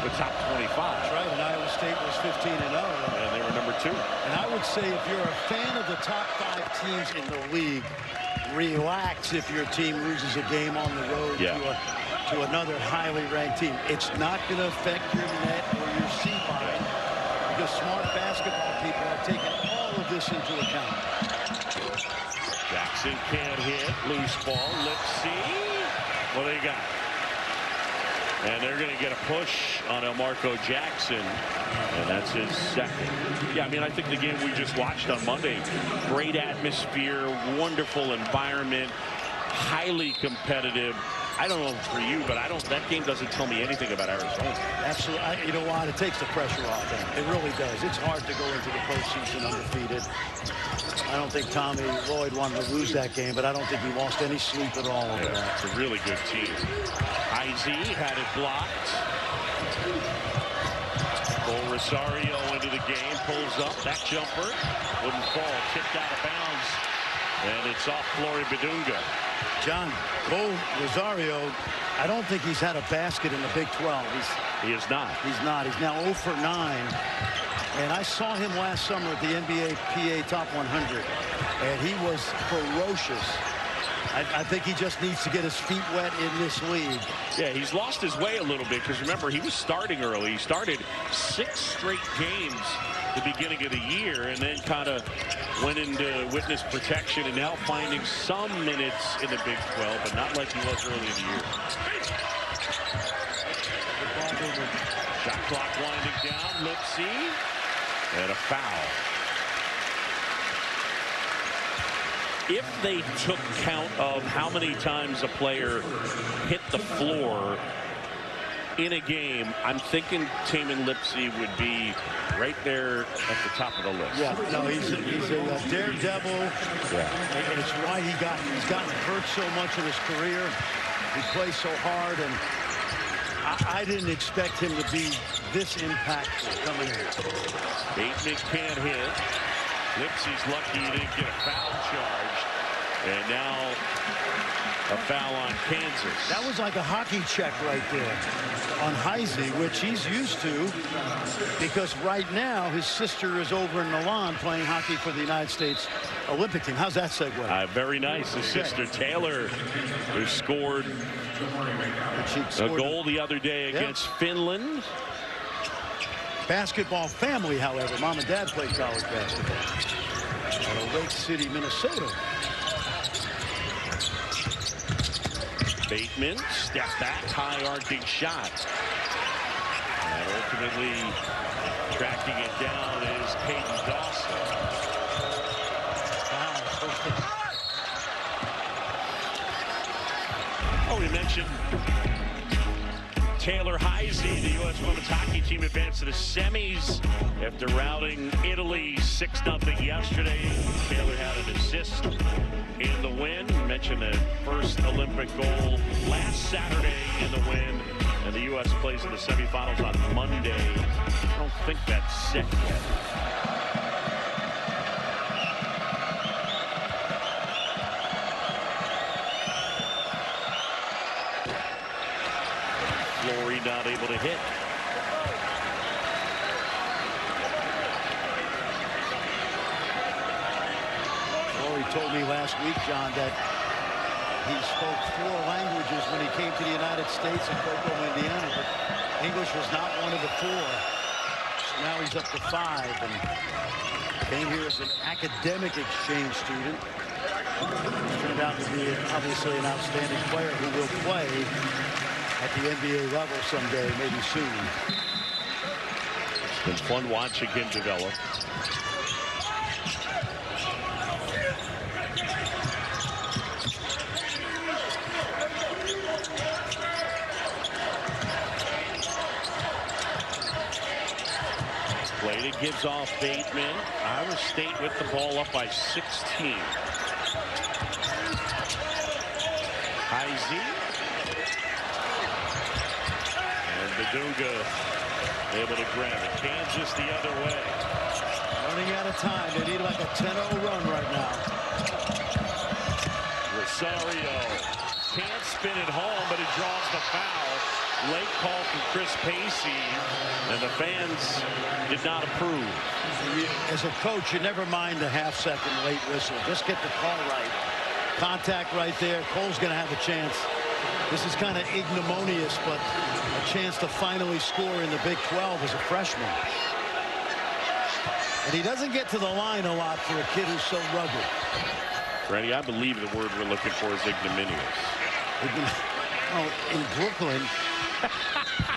S1: the top 25.
S2: That's right, and Iowa State was 15-0.
S1: And they were number 2.
S2: And I would say if you're a fan of the top 5 teams in the league, relax if your team loses a game on the road to another highly ranked team. It's not going to affect your net or your C-line because smart basketball people are taking all of this into account.
S1: Jackson can't hit. Loose ball. Let's see. What they got? And they're going to get a push on Marco Jackson. And that's his second. Yeah, I mean, I think the game we just watched on Monday, great atmosphere, wonderful environment, highly competitive. I don't know for you, but that game doesn't tell me anything about Arizona.
S2: Absolutely. You know what? It takes the pressure off them. It really does. It's hard to go into the postseason undefeated. I don't think Tommy Lloyd wanted to lose that game, but I don't think he lost any sleep at all over that.
S1: It's a really good team. Heisey had it blocked. Cole Rosario into the game, pulls up. That jumper wouldn't fall. Kicked out of bounds. And it's off Flory Badunga.
S2: John, Cole Rosario, I don't think he's had a basket in the Big 12.
S1: He is not.
S2: He's not. He's now 0 for 9. And I saw him last summer at the NBA PA Top 100, and he was ferocious. I think he just needs to get his feet wet in this league.
S1: Yeah, he's lost his way a little bit because, remember, he was starting early. He started 6 straight games the beginning of the year and then kind of went into witness protection and now finding some minutes in the Big 12, but not like he was early in the year. Shot clock winding down. Let's see. And a foul. If they took count of how many times a player hit the floor in a game, I'm thinking Tamin Lipsey would be right there at the top of the list.
S2: Yeah, no, he's a daredevil.
S1: Yeah.
S2: And it's why he's gotten hurt so much in his career. He plays so hard, and I didn't expect him to be this impactful coming in.
S1: Bateman can't hit. Lipsey's lucky he didn't get a foul charge. And now a foul on Kansas.
S2: That was like a hockey check right there on Heisey, which he's used to, because right now his sister is over in Milan playing hockey for the United States Olympic team. How's that segue?
S1: Very nice. His sister Taylor, who scored a goal the other day against Finland.
S2: Basketball family, however. Mom and dad played college basketball out of Lake City, Minnesota.
S1: Bateman, step back, high arcing shot. And ultimately tracking it down is Peyton Dawson. Oh, we mentioned Taylor Heisey. The U.S. women's hockey team advanced to the semis after routing Italy 6-0 yesterday. Taylor had an assist in the win. Mentioned the first Olympic goal last Saturday in the win. And the U.S. plays in the semifinals on Monday. I don't think that's set yet. Flory not able to hit.
S2: Flory told me last week, John, that he spoke 4 languages when he came to the United States in Oklahoma, Indiana, but English was not one of the 4. So now he's up to 5 and came here as an academic exchange student. Turned out to be obviously an outstanding player who will play at the NBA level someday, maybe soon.
S1: It's been fun watching him develop. Played it, gives off Bateman. Iowa State with the ball up by 16. Heisey. Badunga able to grab it. Kansas the other way.
S2: Running out of time. They need like a 10-0 run right now.
S1: Rosario can't spin it home, but he draws the foul. Late call from Chris Pacey, and the fans did not approve.
S2: As a coach, you never mind the half-second late whistle. Just get the call right. Contact right there. Cole's going to have a chance. This is kind of ignominious, but a chance to finally score in the Big 12 as a freshman. And he doesn't get to the line a lot for a kid who's so rugged.
S1: Freddie, I believe the word we're looking for is ignominious.
S2: Oh, in Brooklyn,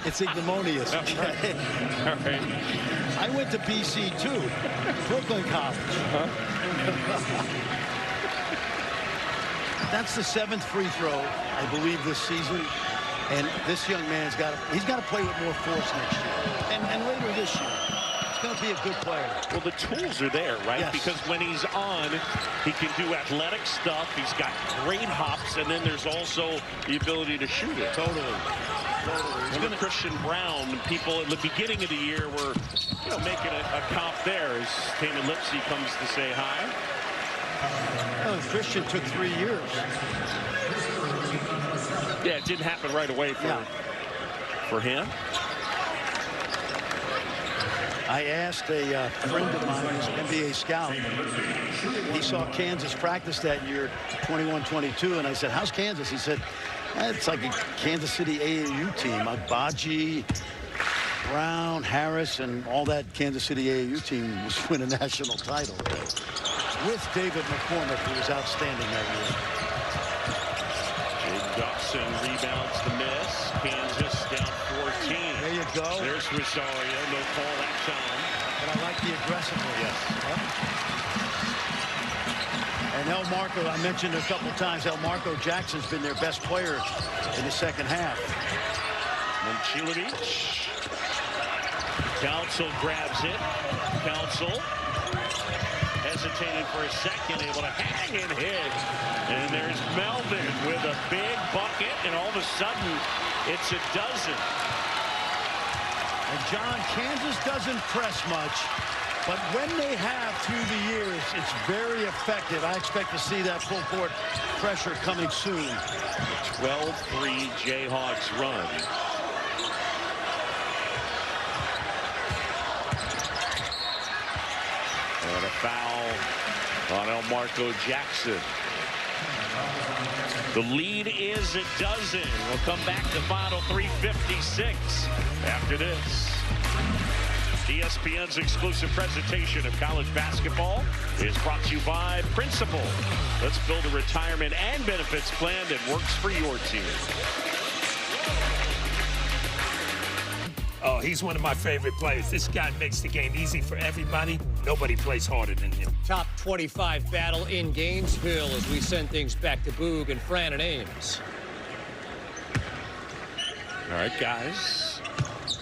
S2: it's ignominious.
S1: All right.
S2: I went to BC too, Brooklyn College. That's the 7th free throw, I believe, this season. And this young man's got to play with more force next year. And later this year. He's going to be a good player.
S1: Well, the tools are there, right?
S2: Yes.
S1: Because when he's on, he can do athletic stuff. He's got great hops, and then there's also the ability to shoot it.
S2: Totally.
S1: He's going to Christian Brown. People at the beginning of the year were, making a comp there as Tamin Lipsey comes to say hi.
S2: Well, Christian took 3 years.
S1: Yeah, it didn't happen right away for him.
S2: I asked a friend of mine who's an NBA scout. He saw Kansas practice that year, 21-22, and I said, how's Kansas? He said, it's like a Kansas City AAU team. Agbaji, Brown, Harris, and all that Kansas City AAU team was win a national title with David McCormick, who was outstanding that year.
S1: Jake Dawson rebounds the miss. Kansas down 14.
S2: There you go.
S1: There's Rosario. No call that time.
S2: But I like the aggressiveness.
S1: Yes.
S2: And El Marco, I mentioned a couple times, El Marco Jackson's been their best player in the second half.
S1: Momcilovic. Council grabs it. Council hesitated for a second, able to hang and hit. And there's Melvin with a big bucket, and all of a sudden, it's a dozen.
S2: And John, Kansas doesn't press much, but when they have through the years, it's very effective. I expect to see that full court pressure coming soon.
S1: 12-3 Jayhawks run. And a foul on Elmarco Jackson. The lead is a dozen. We'll come back to final 3:56 after this. ESPN's exclusive presentation of college basketball is brought to you by Principal. Let's build a retirement and benefits plan that works for your team.
S3: Oh, he's one of my favorite players. This guy makes the game easy for everybody. Nobody plays harder than him.
S4: Top 25 battle in Gainesville as we send things back to Boog and Fran and Ames.
S1: All right, guys.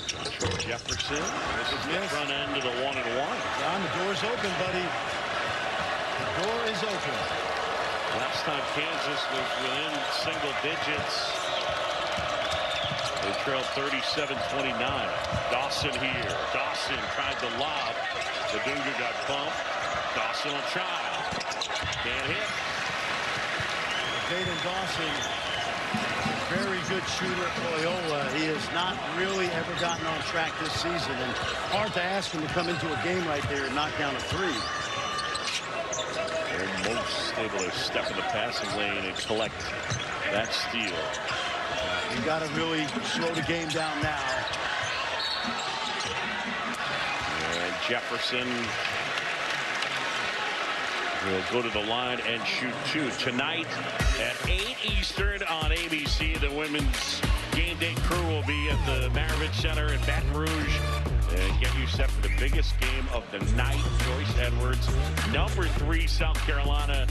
S1: Joshua Jefferson. This is the front end of the 1-and-1.
S2: John, the door's open, buddy. The door is open.
S1: Last time Kansas was within single digits, they trailed 37-29. Dawson here. Dawson tried to lob. Dunga got bumped. Dawson will try. Can't hit.
S2: Jaden Dawson, very good shooter at Loyola. He has not really ever gotten on track this season, and hard to ask him to come into a game right there and knock down a three.
S1: They're most able to step in the passing lane and collect that steal.
S2: You got to really slow the game down now.
S1: And Jefferson will go to the line and shoot two. Tonight at 8 Eastern on ABC, the women's game day crew will be at the Maravich Center in Baton Rouge and get you set for the biggest game of the night. Joyce Edwards, number 3 South Carolina,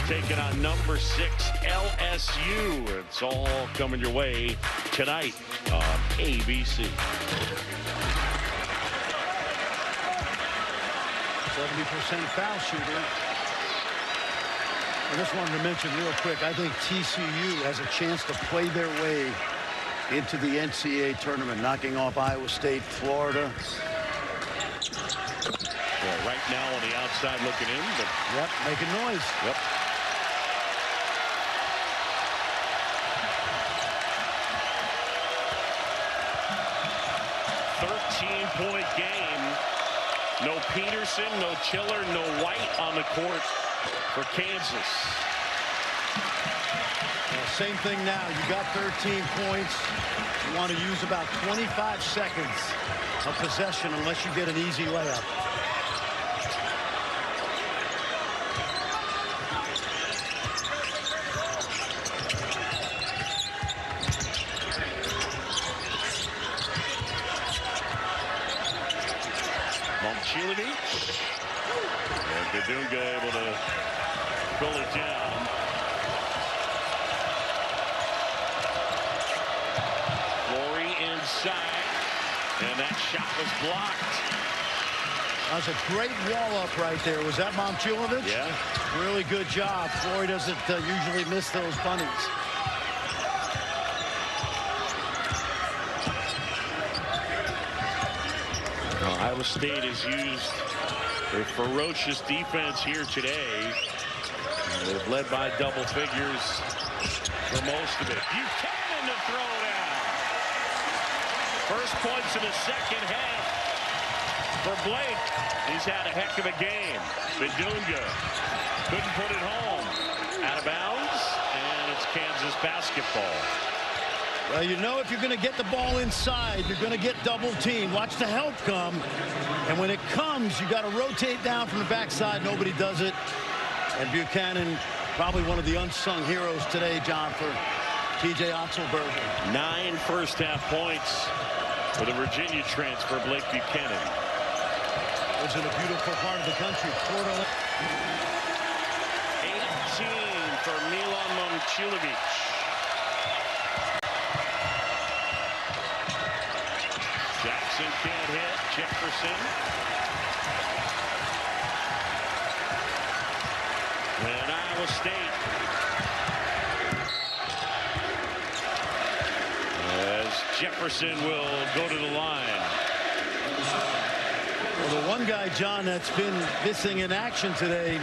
S1: taking on number 6 LSU. It's all coming your way tonight on ABC.
S2: 70% foul shooter. I just wanted to mention real quick, I think TCU has a chance to play their way into the NCAA tournament, knocking off Iowa State, Florida.
S1: Well, right now on the outside looking in. But
S2: yep, making noise.
S1: Yep. Point game. No Peterson, no Chiller, no White on the court for Kansas.
S2: Well, same thing now. You got 13 points. You want to use about 25 seconds of possession unless you get an easy layup.
S1: Momcilovic. And Dunga able to pull it down. Flory inside. And that shot was blocked.
S2: That was a great wall up right there. Was that Momcilovic?
S1: Yeah.
S2: Really good job. Flory doesn't usually miss those bunnies.
S1: Iowa State has used a ferocious defense here today. They've led by double figures for most of it. Buchanan to throw down. First points in the second half for Blake. He's had a heck of a game. Dunga couldn't put it home. Out of bounds, and it's Kansas basketball.
S2: Well, you know, if you're going to get the ball inside, you're going to get double teamed. Watch the help come. And when it comes, you got to rotate down from the backside. Nobody does it. And Buchanan, probably one of the unsung heroes today, John, for TJ Otzelberger.
S1: 9 first-half points for the Virginia transfer, Blake Buchanan.
S2: Lives in a beautiful part of the country, Florida.
S1: 18 for Milan Momcilovic. Peterson can't hit. Jefferson. And Iowa State. As Jefferson will go to the line.
S2: Well, the one guy, John, that's been missing in action today,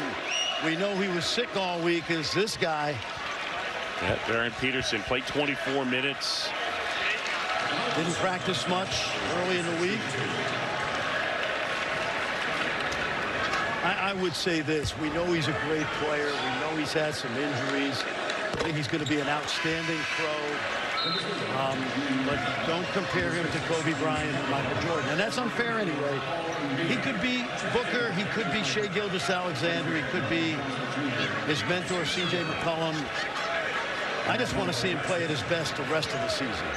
S2: we know he was sick all week, is this guy.
S1: Yeah, Darren Peterson played 24 minutes.
S2: Didn't practice much early in the week. I would say this. We know he's a great player. We know he's had some injuries. I think he's going to be an outstanding pro. But don't compare him to Kobe Bryant and Michael Jordan. And that's unfair anyway. He could be Booker. He could be Shai Gilgeous-Alexander. He could be his mentor, C.J. McCollum. I just want to see him play at his best the rest of the season.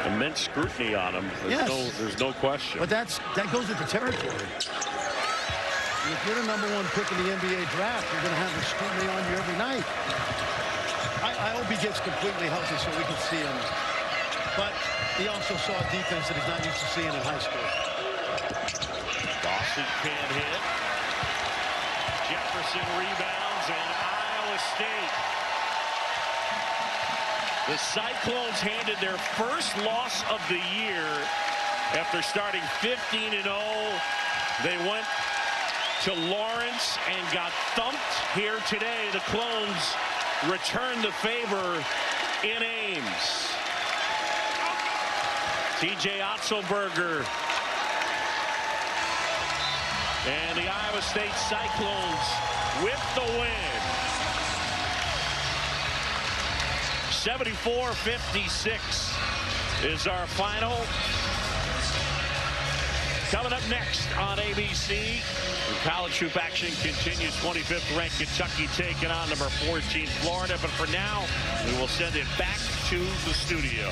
S1: Immense scrutiny on him. There's no question.
S2: But that goes with the territory. If you're the #1 pick in the NBA draft, you're going to have the scrutiny on you every night. I hope he gets completely healthy so we can see him. But he also saw a defense that he's not used to seeing in high school.
S1: Dawson can't hit. Jefferson rebounds, and Iowa State. The Cyclones handed their first loss of the year after starting 15-0. They went to Lawrence and got thumped here today. The Clones returned the favor in Ames. T.J. Otzelberger and the Iowa State Cyclones with the win. 74-56 is our final. Coming up next on ABC, the college hoop action continues. 25th ranked Kentucky taking on number 14 Florida. But for now, we will send it back to the studio.